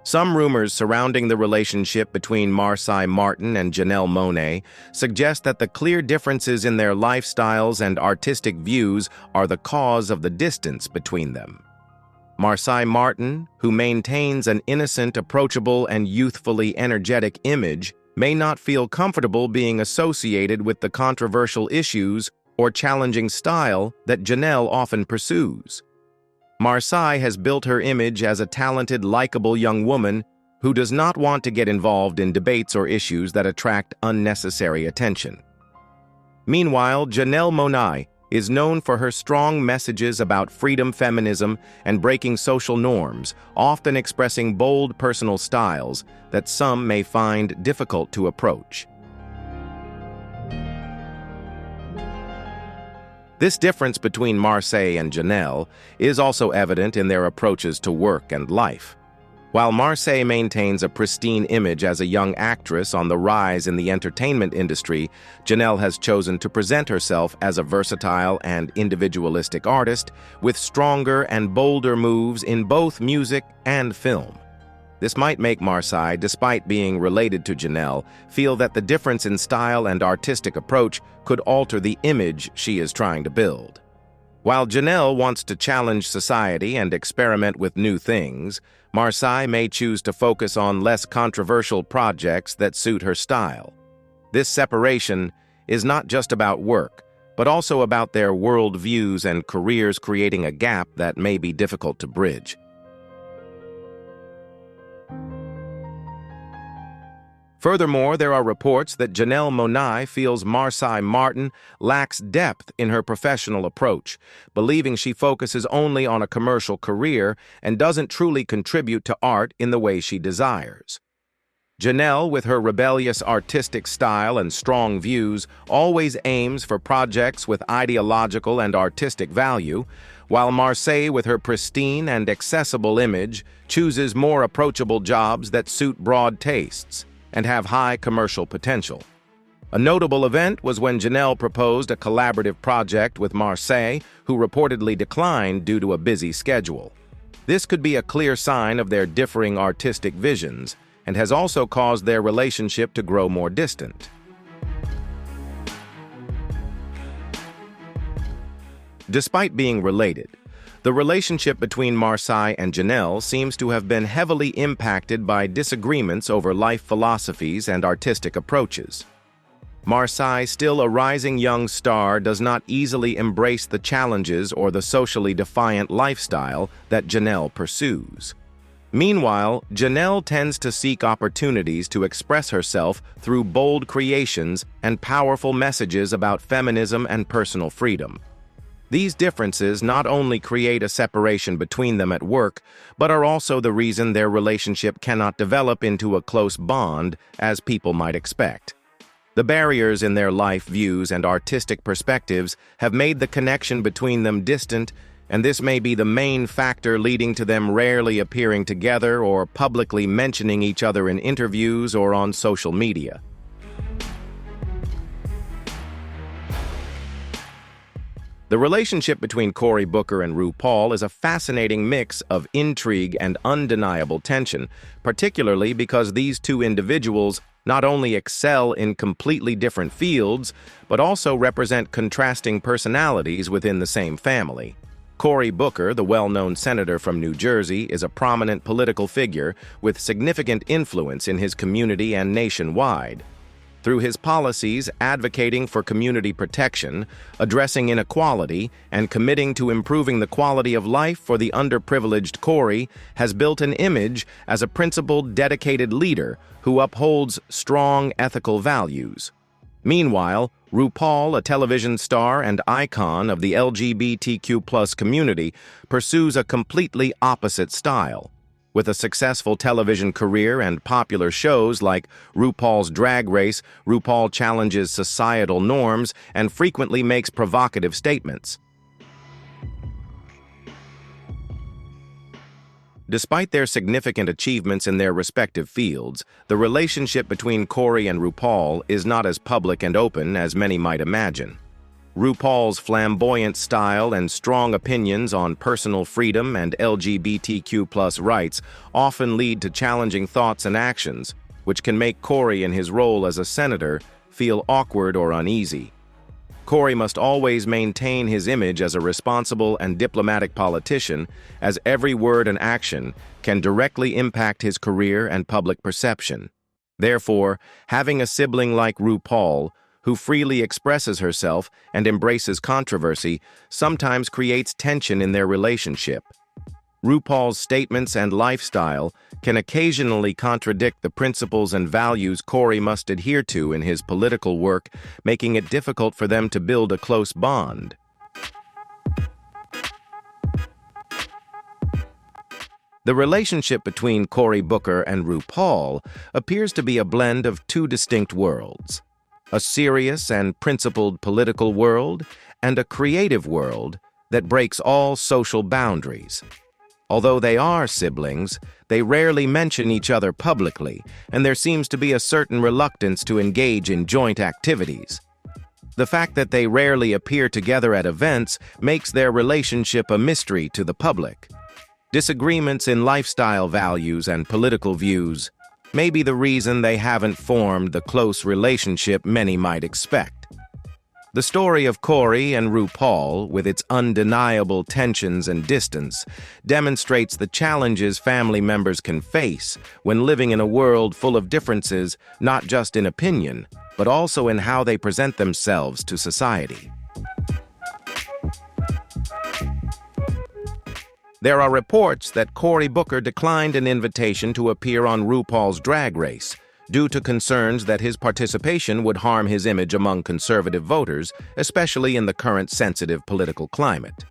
Some rumors surrounding the relationship between Marsai Martin and Janelle Monáe suggest that the clear differences in their lifestyles and artistic views are the cause of the distance between them. Marsai Martin, who maintains an innocent, approachable, and youthfully energetic image, may not feel comfortable being associated with the controversial issues or challenging style that Janelle often pursues. Marsai has built her image as a talented, likable young woman who does not want to get involved in debates or issues that attract unnecessary attention. Meanwhile, Janelle Monáe is known for her strong messages about freedom, feminism, and breaking social norms, often expressing bold personal styles that some may find difficult to approach. This difference between Marsai and Janelle is also evident in their approaches to work and life. While Marsai maintains a pristine image as a young actress on the rise in the entertainment industry, Janelle has chosen to present herself as a versatile and individualistic artist with stronger and bolder moves in both music and film. This might make Marsai, despite being related to Janelle, feel that the difference in style and artistic approach could alter the image she is trying to build. While Janelle wants to challenge society and experiment with new things, Marsai may choose to focus on less controversial projects that suit her style. This separation is not just about work, but also about their world views and careers, creating a gap that may be difficult to bridge. Furthermore, there are reports that Janelle Monáe feels Marsai Martin lacks depth in her professional approach, believing she focuses only on a commercial career and doesn't truly contribute to art in the way she desires. Janelle, with her rebellious artistic style and strong views, always aims for projects with ideological and artistic value, while Marsai, with her pristine and accessible image, chooses more approachable jobs that suit broad tastes and have high commercial potential. A notable event was when Janelle proposed a collaborative project with Marsai, who reportedly declined due to a busy schedule. This could be a clear sign of their differing artistic visions, and has also caused their relationship to grow more distant. Despite being related, the relationship between Marsai and Janelle seems to have been heavily impacted by disagreements over life philosophies and artistic approaches. Marsai, still a rising young star, does not easily embrace the challenges or the socially defiant lifestyle that Janelle pursues. Meanwhile, Janelle tends to seek opportunities to express herself through bold creations and powerful messages about feminism and personal freedom. These differences not only create a separation between them at work, but are also the reason their relationship cannot develop into a close bond as people might expect. The barriers in their life views and artistic perspectives have made the connection between them distant, and this may be the main factor leading to them rarely appearing together or publicly mentioning each other in interviews or on social media. The relationship between Cory Booker and RuPaul is a fascinating mix of intrigue and undeniable tension, particularly because these two individuals not only excel in completely different fields, but also represent contrasting personalities within the same family. Cory Booker, the well-known senator from New Jersey, is a prominent political figure with significant influence in his community and nationwide. Through his policies advocating for community protection, addressing inequality, and committing to improving the quality of life for the underprivileged, Cory has built an image as a principled, dedicated leader who upholds strong ethical values. Meanwhile, RuPaul, a television star and icon of the LGBTQ+ community, pursues a completely opposite style. With a successful television career and popular shows like RuPaul's Drag Race, RuPaul challenges societal norms and frequently makes provocative statements. Despite their significant achievements in their respective fields, the relationship between Corey and RuPaul is not as public and open as many might imagine. RuPaul's flamboyant style and strong opinions on personal freedom and LGBTQ+ rights often lead to challenging thoughts and actions, which can make Corey in his role as a senator feel awkward or uneasy. Corey must always maintain his image as a responsible and diplomatic politician, as every word and action can directly impact his career and public perception. Therefore, having a sibling like RuPaul, who freely expresses herself and embraces controversy, sometimes creates tension in their relationship. RuPaul's statements and lifestyle can occasionally contradict the principles and values Corey must adhere to in his political work, making it difficult for them to build a close bond. The relationship between Cory Booker and RuPaul appears to be a blend of two distinct worlds: a serious and principled political world, and a creative world that breaks all social boundaries. Although they are siblings, they rarely mention each other publicly, and there seems to be a certain reluctance to engage in joint activities. The fact that they rarely appear together at events makes their relationship a mystery to the public. Disagreements in lifestyle values and political views may be the reason they haven't formed the close relationship many might expect. The story of Corey and RuPaul, with its undeniable tensions and distance, demonstrates the challenges family members can face when living in a world full of differences, not just in opinion, but also in how they present themselves to society. There are reports that Cory Booker declined an invitation to appear on RuPaul's Drag Race due to concerns that his participation would harm his image among conservative voters, especially in the current sensitive political climate.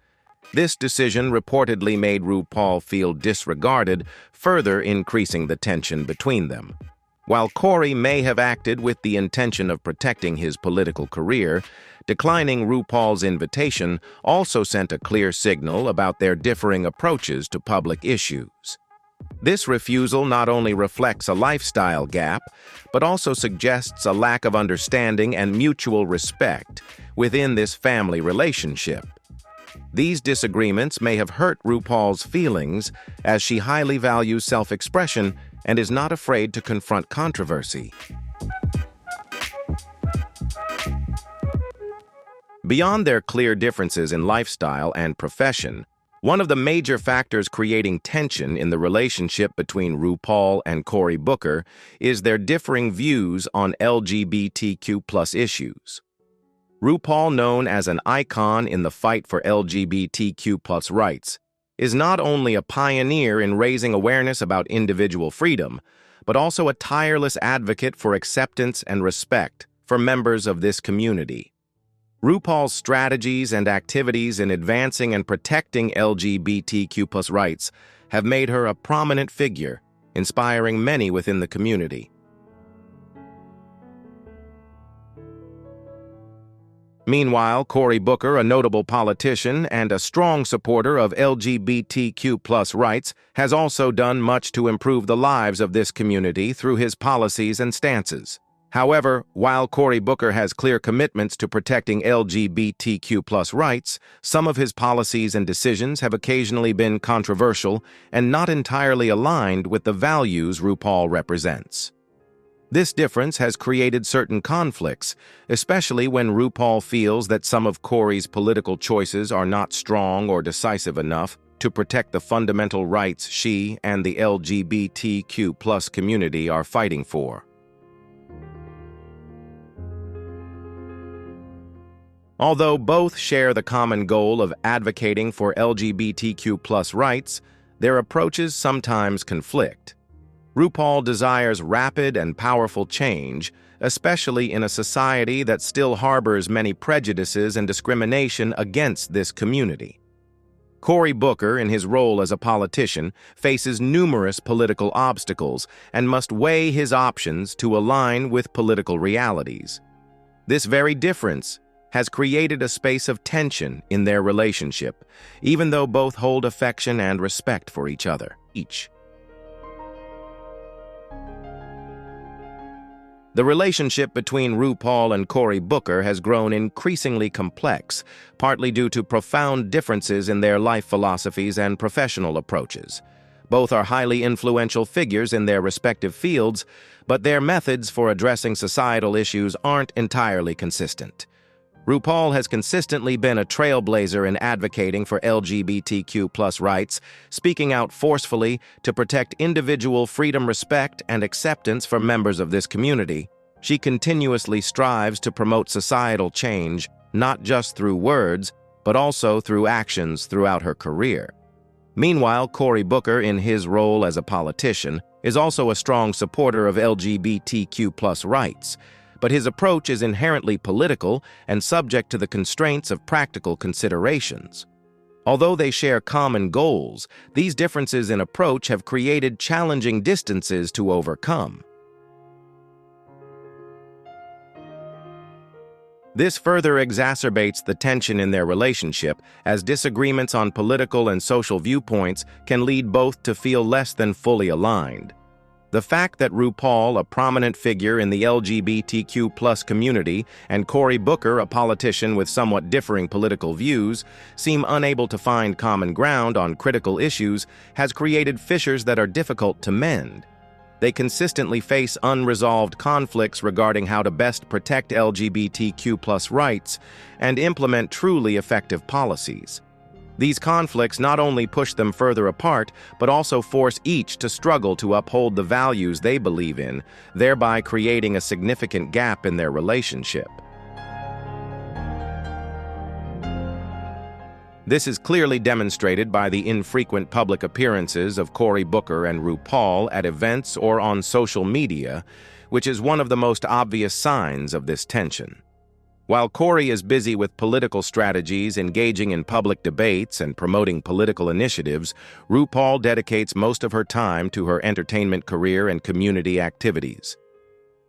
This decision reportedly made RuPaul feel disregarded, further increasing the tension between them. While Corey may have acted with the intention of protecting his political career, declining RuPaul's invitation also sent a clear signal about their differing approaches to public issues. This refusal not only reflects a lifestyle gap, but also suggests a lack of understanding and mutual respect within this family relationship. These disagreements may have hurt RuPaul's feelings, as she highly values self-expression and is not afraid to confront controversy. Beyond their clear differences in lifestyle and profession, one of the major factors creating tension in the relationship between RuPaul and Cory Booker is their differing views on LGBTQ+ issues. RuPaul, known as an icon in the fight for LGBTQ+ rights, is not only a pioneer in raising awareness about individual freedom, but also a tireless advocate for acceptance and respect for members of this community. RuPaul's strategies and activities in advancing and protecting LGBTQ+ rights have made her a prominent figure, inspiring many within the community. Meanwhile, Cory Booker, a notable politician and a strong supporter of LGBTQ+ rights, has also done much to improve the lives of this community through his policies and stances. However, while Cory Booker has clear commitments to protecting LGBTQ+ rights, some of his policies and decisions have occasionally been controversial and not entirely aligned with the values RuPaul represents. This difference has created certain conflicts, especially when RuPaul feels that some of Cory's political choices are not strong or decisive enough to protect the fundamental rights she and the LGBTQ+ community are fighting for. Although both share the common goal of advocating for LGBTQ+ rights, their approaches sometimes conflict. RuPaul desires rapid and powerful change, especially in a society that still harbors many prejudices and discrimination against this community. Cory Booker, in his role as a politician, faces numerous political obstacles and must weigh his options to align with political realities. This very difference has created a space of tension in their relationship, even though both hold affection and respect for each other. The relationship between RuPaul and Cory Booker has grown increasingly complex, partly due to profound differences in their life philosophies and professional approaches. Both are highly influential figures in their respective fields, but their methods for addressing societal issues aren't entirely consistent. RuPaul has consistently been a trailblazer in advocating for LGBTQ+ rights, speaking out forcefully to protect individual freedom, respect, and acceptance for members of this community. She continuously strives to promote societal change, not just through words, but also through actions throughout her career. Meanwhile, Cory Booker, in his role as a politician, is also a strong supporter of LGBTQ+ rights, but his approach is inherently political and subject to the constraints of practical considerations. Although they share common goals, these differences in approach have created challenging distances to overcome. This further exacerbates the tension in their relationship, as disagreements on political and social viewpoints can lead both to feel less than fully aligned. The fact that RuPaul, a prominent figure in the LGBTQ+ community, and Cory Booker, a politician with somewhat differing political views, seem unable to find common ground on critical issues has created fissures that are difficult to mend. They consistently face unresolved conflicts regarding how to best protect LGBTQ+ rights and implement truly effective policies. These conflicts not only push them further apart, but also force each to struggle to uphold the values they believe in, thereby creating a significant gap in their relationship. This is clearly demonstrated by the infrequent public appearances of Cory Booker and RuPaul at events or on social media, which is one of the most obvious signs of this tension. While Cory is busy with political strategies, engaging in public debates, and promoting political initiatives, RuPaul dedicates most of her time to her entertainment career and community activities.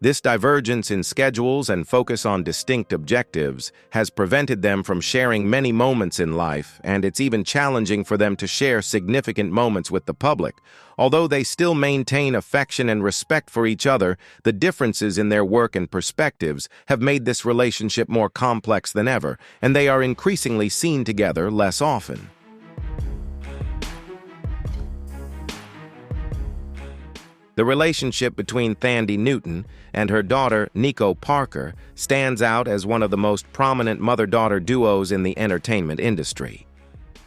This divergence in schedules and focus on distinct objectives has prevented them from sharing many moments in life, and it's even challenging for them to share significant moments with the public. Although they still maintain affection and respect for each other, the differences in their work and perspectives have made this relationship more complex than ever, and they are increasingly seen together less often. The relationship between Thandie Newton and her daughter, Nico Parker, stands out as one of the most prominent mother-daughter duos in the entertainment industry.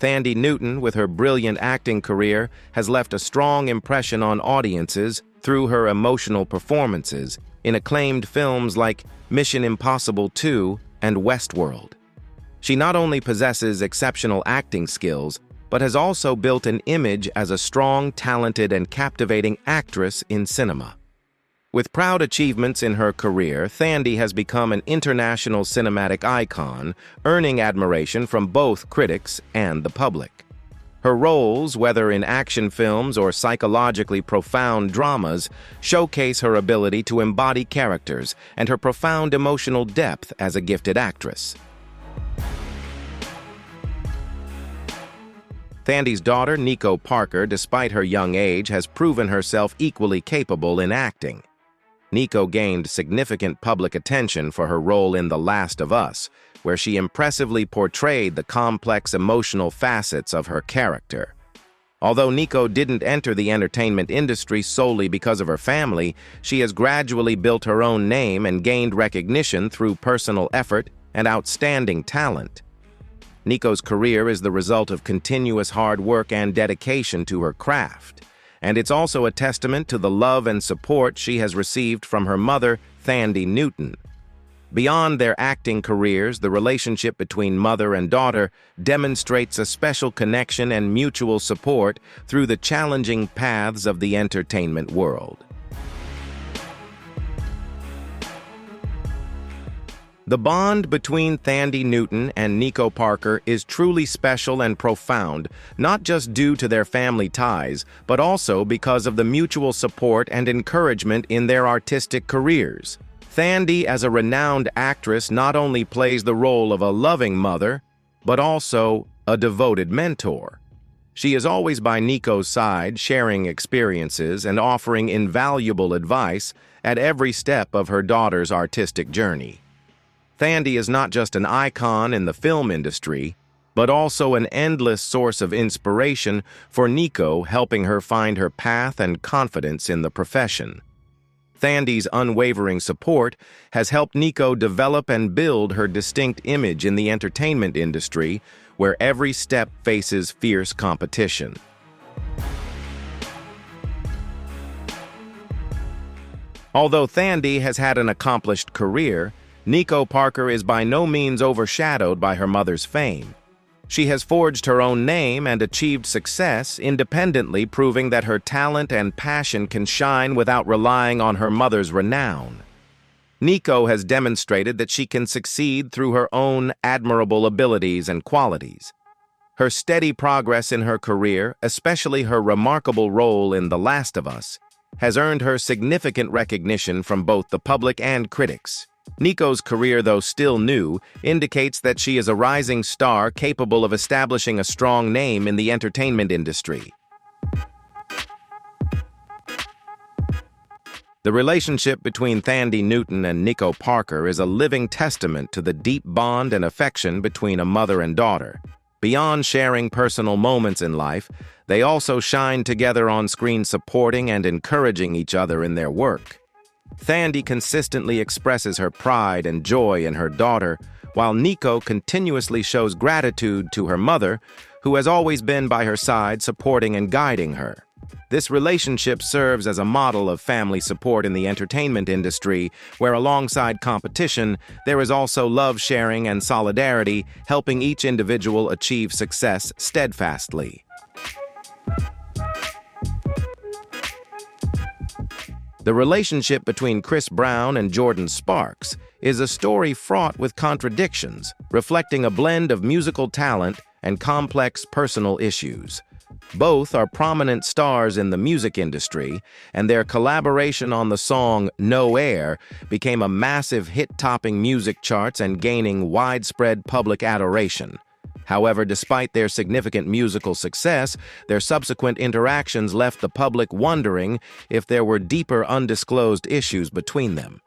Thandie Newton, with her brilliant acting career, has left a strong impression on audiences through her emotional performances in acclaimed films like Mission Impossible 2 and Westworld. She not only possesses exceptional acting skills, but has also built an image as a strong, talented, and captivating actress in cinema. With proud achievements in her career, Thandie has become an international cinematic icon, earning admiration from both critics and the public. Her roles, whether in action films or psychologically profound dramas, showcase her ability to embody characters and her profound emotional depth as a gifted actress. Thandie's daughter, Nico Parker, despite her young age, has proven herself equally capable in acting. Nico gained significant public attention for her role in The Last of Us, where she impressively portrayed the complex emotional facets of her character. Although Nico didn't enter the entertainment industry solely because of her family, she has gradually built her own name and gained recognition through personal effort and outstanding talent. Nico's career is the result of continuous hard work and dedication to her craft, and it's also a testament to the love and support she has received from her mother, Thandie Newton. Beyond their acting careers, the relationship between mother and daughter demonstrates a special connection and mutual support through the challenging paths of the entertainment world. The bond between Thandie Newton and Nico Parker is truly special and profound, not just due to their family ties, but also because of the mutual support and encouragement in their artistic careers. Thandie, as a renowned actress, not only plays the role of a loving mother, but also a devoted mentor. She is always by Nico's side, sharing experiences and offering invaluable advice at every step of her daughter's artistic journey. Thandie is not just an icon in the film industry, but also an endless source of inspiration for Nico, helping her find her path and confidence in the profession. Thandie's unwavering support has helped Nico develop and build her distinct image in the entertainment industry, where every step faces fierce competition. Although Thandie has had an accomplished career, Nico Parker is by no means overshadowed by her mother's fame. She has forged her own name and achieved success independently, proving that her talent and passion can shine without relying on her mother's renown. Nico has demonstrated that she can succeed through her own admirable abilities and qualities. Her steady progress in her career, especially her remarkable role in The Last of Us, has earned her significant recognition from both the public and critics. Nico's career, though still new, indicates that she is a rising star capable of establishing a strong name in the entertainment industry. The relationship between Thandie Newton and Nico Parker is a living testament to the deep bond and affection between a mother and daughter. Beyond sharing personal moments in life, they also shine together on screen, supporting and encouraging each other in their work. Thandie consistently expresses her pride and joy in her daughter, while Nico continuously shows gratitude to her mother, who has always been by her side, supporting and guiding her. This relationship serves as a model of family support in the entertainment industry, where alongside competition, there is also love sharing and solidarity, helping each individual achieve success steadfastly. The relationship between Chris Brown and Jordin Sparks is a story fraught with contradictions, reflecting a blend of musical talent and complex personal issues. Both are prominent stars in the music industry, and their collaboration on the song No Air became a massive hit, topping music charts and gaining widespread public adoration. However, despite their significant musical success, their subsequent interactions left the public wondering if there were deeper undisclosed issues between them.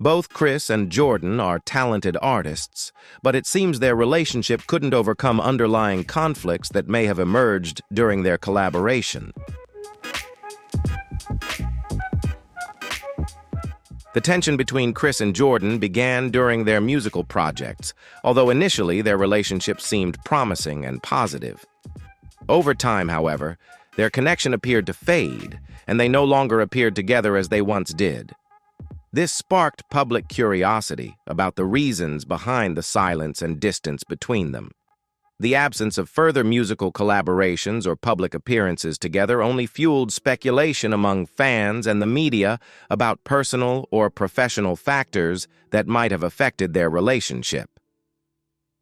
Both Chris and Jordin are talented artists, but it seems their relationship couldn't overcome underlying conflicts that may have emerged during their collaboration. The tension between Chris and Jordin began during their musical projects, although initially their relationship seemed promising and positive. Over time, however, their connection appeared to fade, and they no longer appeared together as they once did. This sparked public curiosity about the reasons behind the silence and distance between them. The absence of further musical collaborations or public appearances together only fueled speculation among fans and the media about personal or professional factors that might have affected their relationship.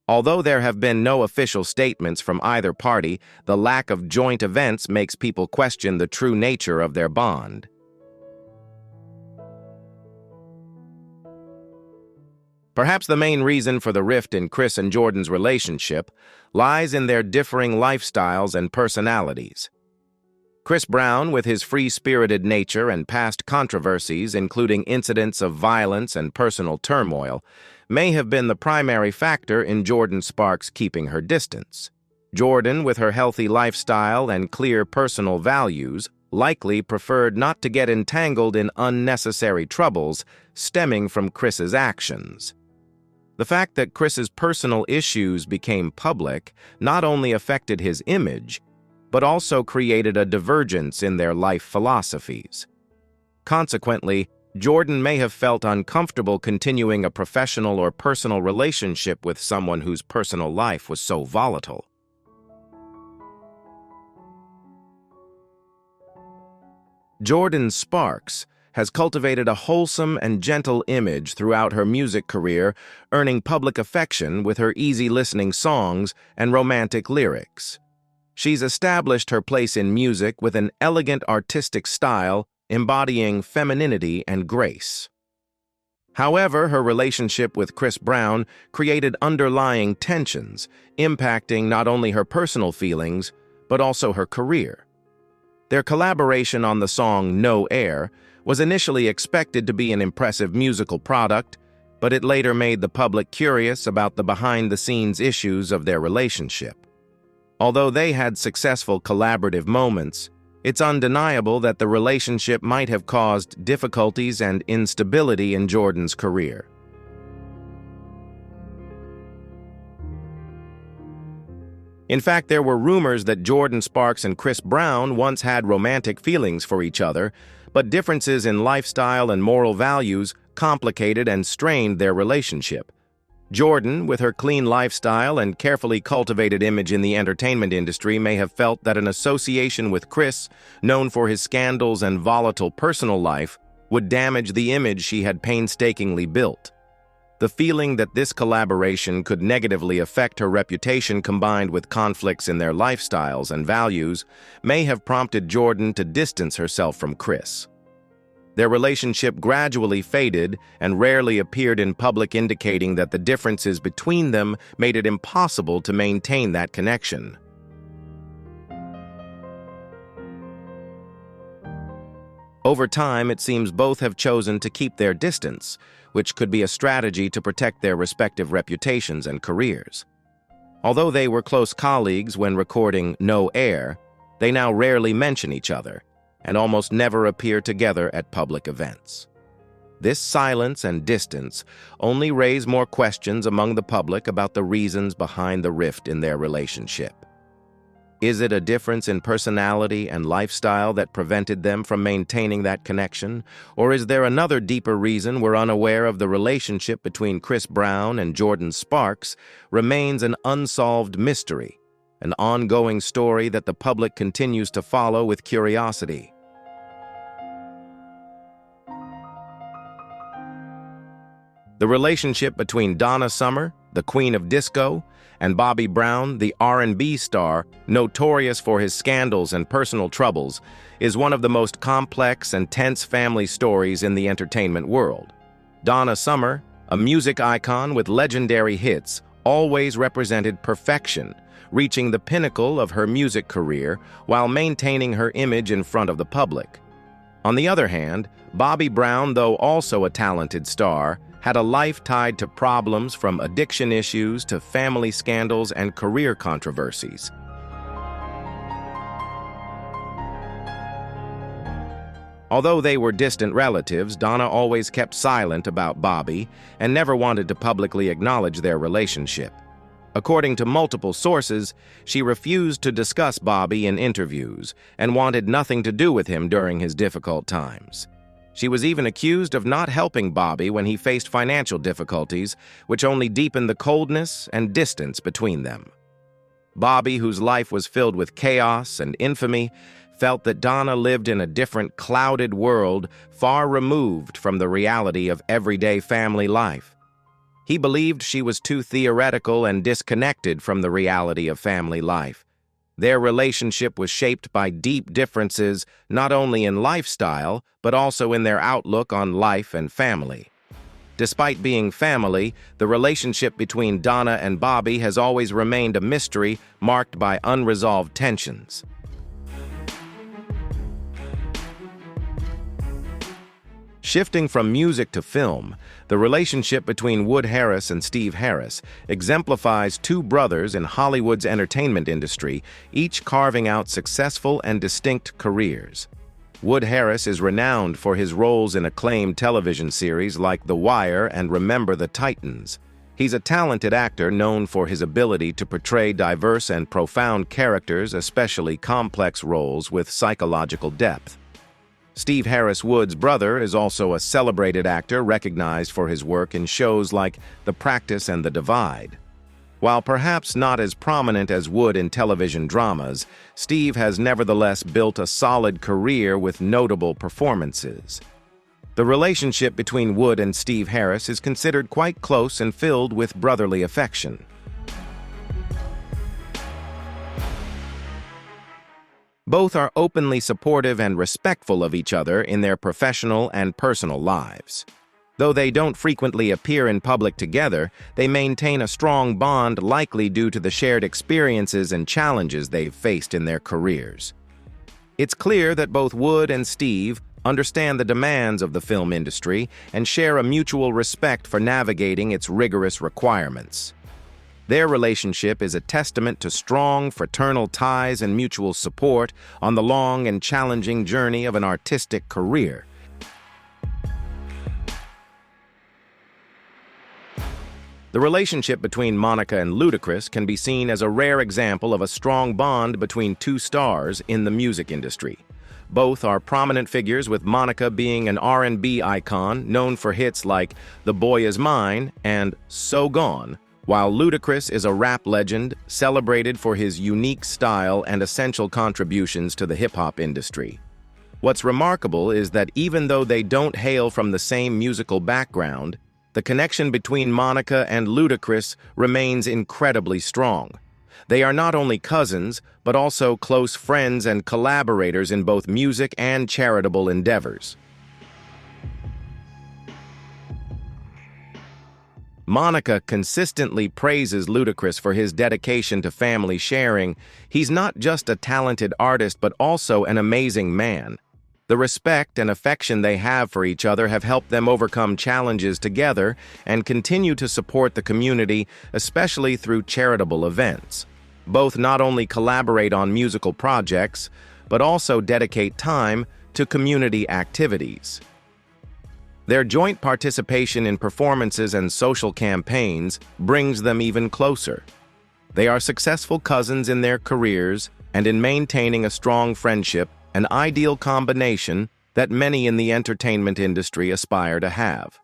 Although there have been no official statements from either party, the lack of joint events makes people question the true nature of their bond. Perhaps the main reason for the rift in Chris and Jordin's relationship lies in their differing lifestyles and personalities. Chris Brown, with his free-spirited nature and past controversies, including incidents of violence and personal turmoil, may have been the primary factor in Jordin Sparks keeping her distance. Jordin, with her healthy lifestyle and clear personal values, likely preferred not to get entangled in unnecessary troubles stemming from Chris's actions. The fact that Chris's personal issues became public not only affected his image, but also created a divergence in their life philosophies. Consequently, Jordin may have felt uncomfortable continuing a professional or personal relationship with someone whose personal life was so volatile. Jordin Sparks, has cultivated a wholesome and gentle image throughout her music career, earning public affection with her easy-listening songs and romantic lyrics. She's established her place in music with an elegant artistic style embodying femininity and grace. However, her relationship with Chris Brown created underlying tensions, impacting not only her personal feelings, but also her career. Their collaboration on the song No Air was initially expected to be an impressive musical product, but it later made the public curious about the behind-the-scenes issues of their relationship. Although they had successful collaborative moments, it's undeniable that the relationship might have caused difficulties and instability in Jordan's career. In fact, there were rumors that Jordin Sparks and Chris Brown once had romantic feelings for each other, but differences in lifestyle and moral values complicated and strained their relationship. Jordin, with her clean lifestyle and carefully cultivated image in the entertainment industry, may have felt that an association with Chris, known for his scandals and volatile personal life, would damage the image she had painstakingly built. The feeling that this collaboration could negatively affect her reputation, combined with conflicts in their lifestyles and values, may have prompted Jordin to distance herself from Chris. Their relationship gradually faded and rarely appeared in public, indicating that the differences between them made it impossible to maintain that connection. Over time, it seems both have chosen to keep their distance, which could be a strategy to protect their respective reputations and careers. Although they were close colleagues when recording No Air, they now rarely mention each other and almost never appear together at public events. This silence and distance only raise more questions among the public about the reasons behind the rift in their relationship. Is it a difference in personality and lifestyle that prevented them from maintaining that connection? Or is there another deeper reason we're unaware of? The relationship between Chris Brown and Jordin Sparks remains an unsolved mystery, an ongoing story that the public continues to follow with curiosity. The relationship between Donna Summer, the Queen of Disco, and Bobby Brown, the R&B star, notorious for his scandals and personal troubles, is one of the most complex and tense family stories in the entertainment world. Donna Summer, a music icon with legendary hits, always represented perfection, reaching the pinnacle of her music career while maintaining her image in front of the public. On the other hand, Bobby Brown, though also a talented star, had a life tied to problems from addiction issues to family scandals and career controversies. Although they were distant relatives, Donna always kept silent about Bobby and never wanted to publicly acknowledge their relationship. According to multiple sources, she refused to discuss Bobby in interviews and wanted nothing to do with him during his difficult times. She was even accused of not helping Bobby when he faced financial difficulties, which only deepened the coldness and distance between them. Bobby, whose life was filled with chaos and infamy, felt that Donna lived in a different, clouded world far removed from the reality of everyday family life. He believed she was too theoretical and disconnected from the reality of family life. Their relationship was shaped by deep differences not only in lifestyle, but also in their outlook on life and family. Despite being family, the relationship between Donna and Bobby has always remained a mystery marked by unresolved tensions. Shifting from music to film, the relationship between Wood Harris and Steve Harris exemplifies two brothers in Hollywood's entertainment industry, each carving out successful and distinct careers. Wood Harris is renowned for his roles in acclaimed television series like The Wire and Remember the Titans. He's a talented actor known for his ability to portray diverse and profound characters, especially complex roles with psychological depth. Steve Harris Wood's brother is also a celebrated actor recognized for his work in shows like The Practice and The Divide. While perhaps not as prominent as Wood in television dramas, Steve has nevertheless built a solid career with notable performances. The relationship between Wood and Steve Harris is considered quite close and filled with brotherly affection. Both are openly supportive and respectful of each other in their professional and personal lives. Though they don't frequently appear in public together, they maintain a strong bond, likely due to the shared experiences and challenges they've faced in their careers. It's clear that both Wood and Steve understand the demands of the film industry and share a mutual respect for navigating its rigorous requirements. Their relationship is a testament to strong fraternal ties and mutual support on the long and challenging journey of an artistic career. The relationship between Monica and Ludacris can be seen as a rare example of a strong bond between two stars in the music industry. Both are prominent figures, with Monica being an R&B icon known for hits like The Boy Is Mine and So Gone, while Ludacris is a rap legend celebrated for his unique style and essential contributions to the hip-hop industry. What's remarkable is that even though they don't hail from the same musical background, the connection between Monica and Ludacris remains incredibly strong. They are not only cousins, but also close friends and collaborators in both music and charitable endeavors. Monica consistently praises Ludacris for his dedication to family sharing. He's not just a talented artist, but also an amazing man. The respect and affection they have for each other have helped them overcome challenges together and continue to support the community, especially through charitable events. Both not only collaborate on musical projects, but also dedicate time to community activities. Their joint participation in performances and social campaigns brings them even closer. They are successful cousins in their careers and in maintaining a strong friendship, an ideal combination that many in the entertainment industry aspire to have.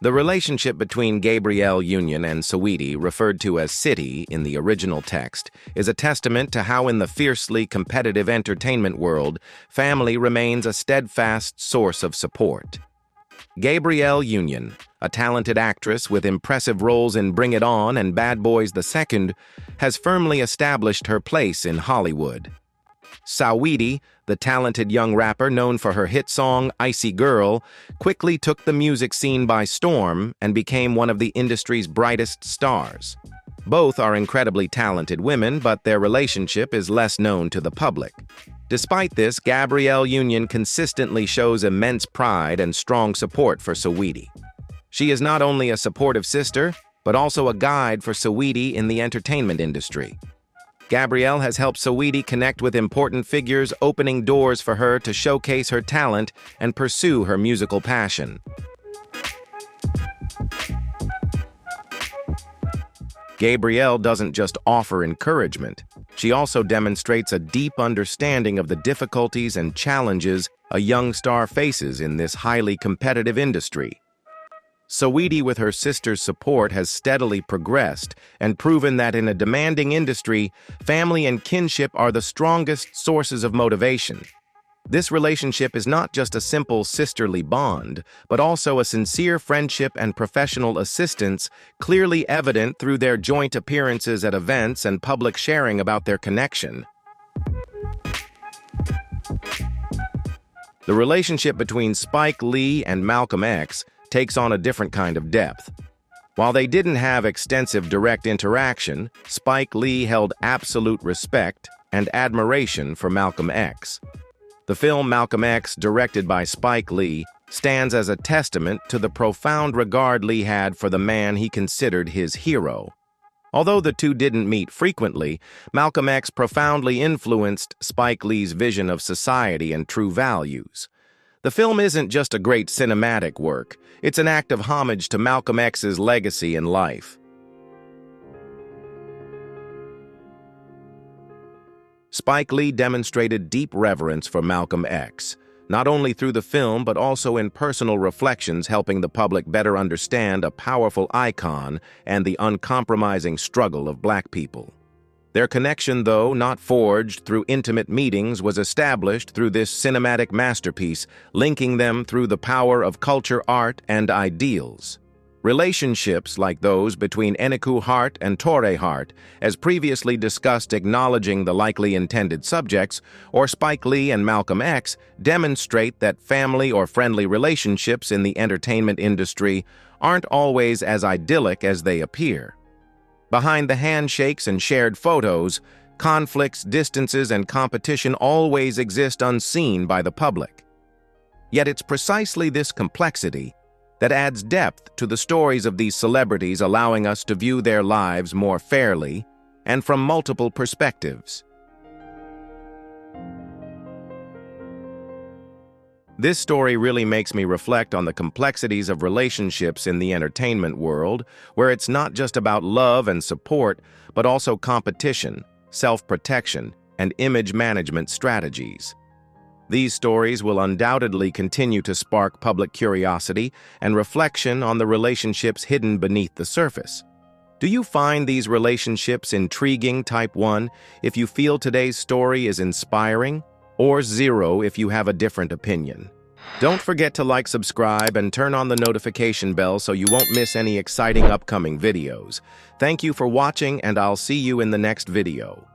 The relationship between Gabrielle Union and Saweetie, referred to as City in the original text, is a testament to how in the fiercely competitive entertainment world, family remains a steadfast source of support. Gabrielle Union, a talented actress with impressive roles in Bring It On and Bad Boys II, has firmly established her place in Hollywood. Saweetie, the talented young rapper known for her hit song Icy Girl, quickly took the music scene by storm and became one of the industry's brightest stars. Both are incredibly talented women, but their relationship is less known to the public. Despite this, Gabrielle Union consistently shows immense pride and strong support for Saweetie. She is not only a supportive sister, but also a guide for Saweetie in the entertainment industry. Gabrielle has helped Saweetie connect with important figures, opening doors for her to showcase her talent and pursue her musical passion. Gabrielle doesn't just offer encouragement. She also demonstrates a deep understanding of the difficulties and challenges a young star faces in this highly competitive industry. Saweetie, with her sister's support, has steadily progressed and proven that in a demanding industry, family and kinship are the strongest sources of motivation. This relationship is not just a simple sisterly bond, but also a sincere friendship and professional assistance, clearly evident through their joint appearances at events and public sharing about their connection. The relationship between Spike Lee and Malcolm X takes on a different kind of depth. While they didn't have extensive direct interaction, Spike Lee held absolute respect and admiration for Malcolm X. The film Malcolm X, directed by Spike Lee, stands as a testament to the profound regard Lee had for the man he considered his hero. Although the two didn't meet frequently, Malcolm X profoundly influenced Spike Lee's vision of society and true values. The film isn't just a great cinematic work, it's an act of homage to Malcolm X's legacy and life. Spike Lee demonstrated deep reverence for Malcolm X, not only through the film but also in personal reflections, helping the public better understand a powerful icon and the uncompromising struggle of Black people. Their connection, though not forged through intimate meetings, was established through this cinematic masterpiece, linking them through the power of culture, art, and ideals. Relationships like those between Eniku Hart and Torre Hart, as previously discussed acknowledging the likely intended subjects, or Spike Lee and Malcolm X, demonstrate that family or friendly relationships in the entertainment industry aren't always as idyllic as they appear. Behind the handshakes and shared photos, conflicts, distances, and competition always exist unseen by the public. Yet it's precisely this complexity that adds depth to the stories of these celebrities, allowing us to view their lives more fairly and from multiple perspectives. This story really makes me reflect on the complexities of relationships in the entertainment world, where it's not just about love and support, but also competition, self-protection, and image management strategies. These stories will undoubtedly continue to spark public curiosity and reflection on the relationships hidden beneath the surface. Do you find these relationships intriguing, Type 1, if you feel today's story is inspiring, or 0 if you have a different opinion? Don't forget to like, subscribe, and turn on the notification bell so you won't miss any exciting upcoming videos. Thank you for watching, and I'll see you in the next video.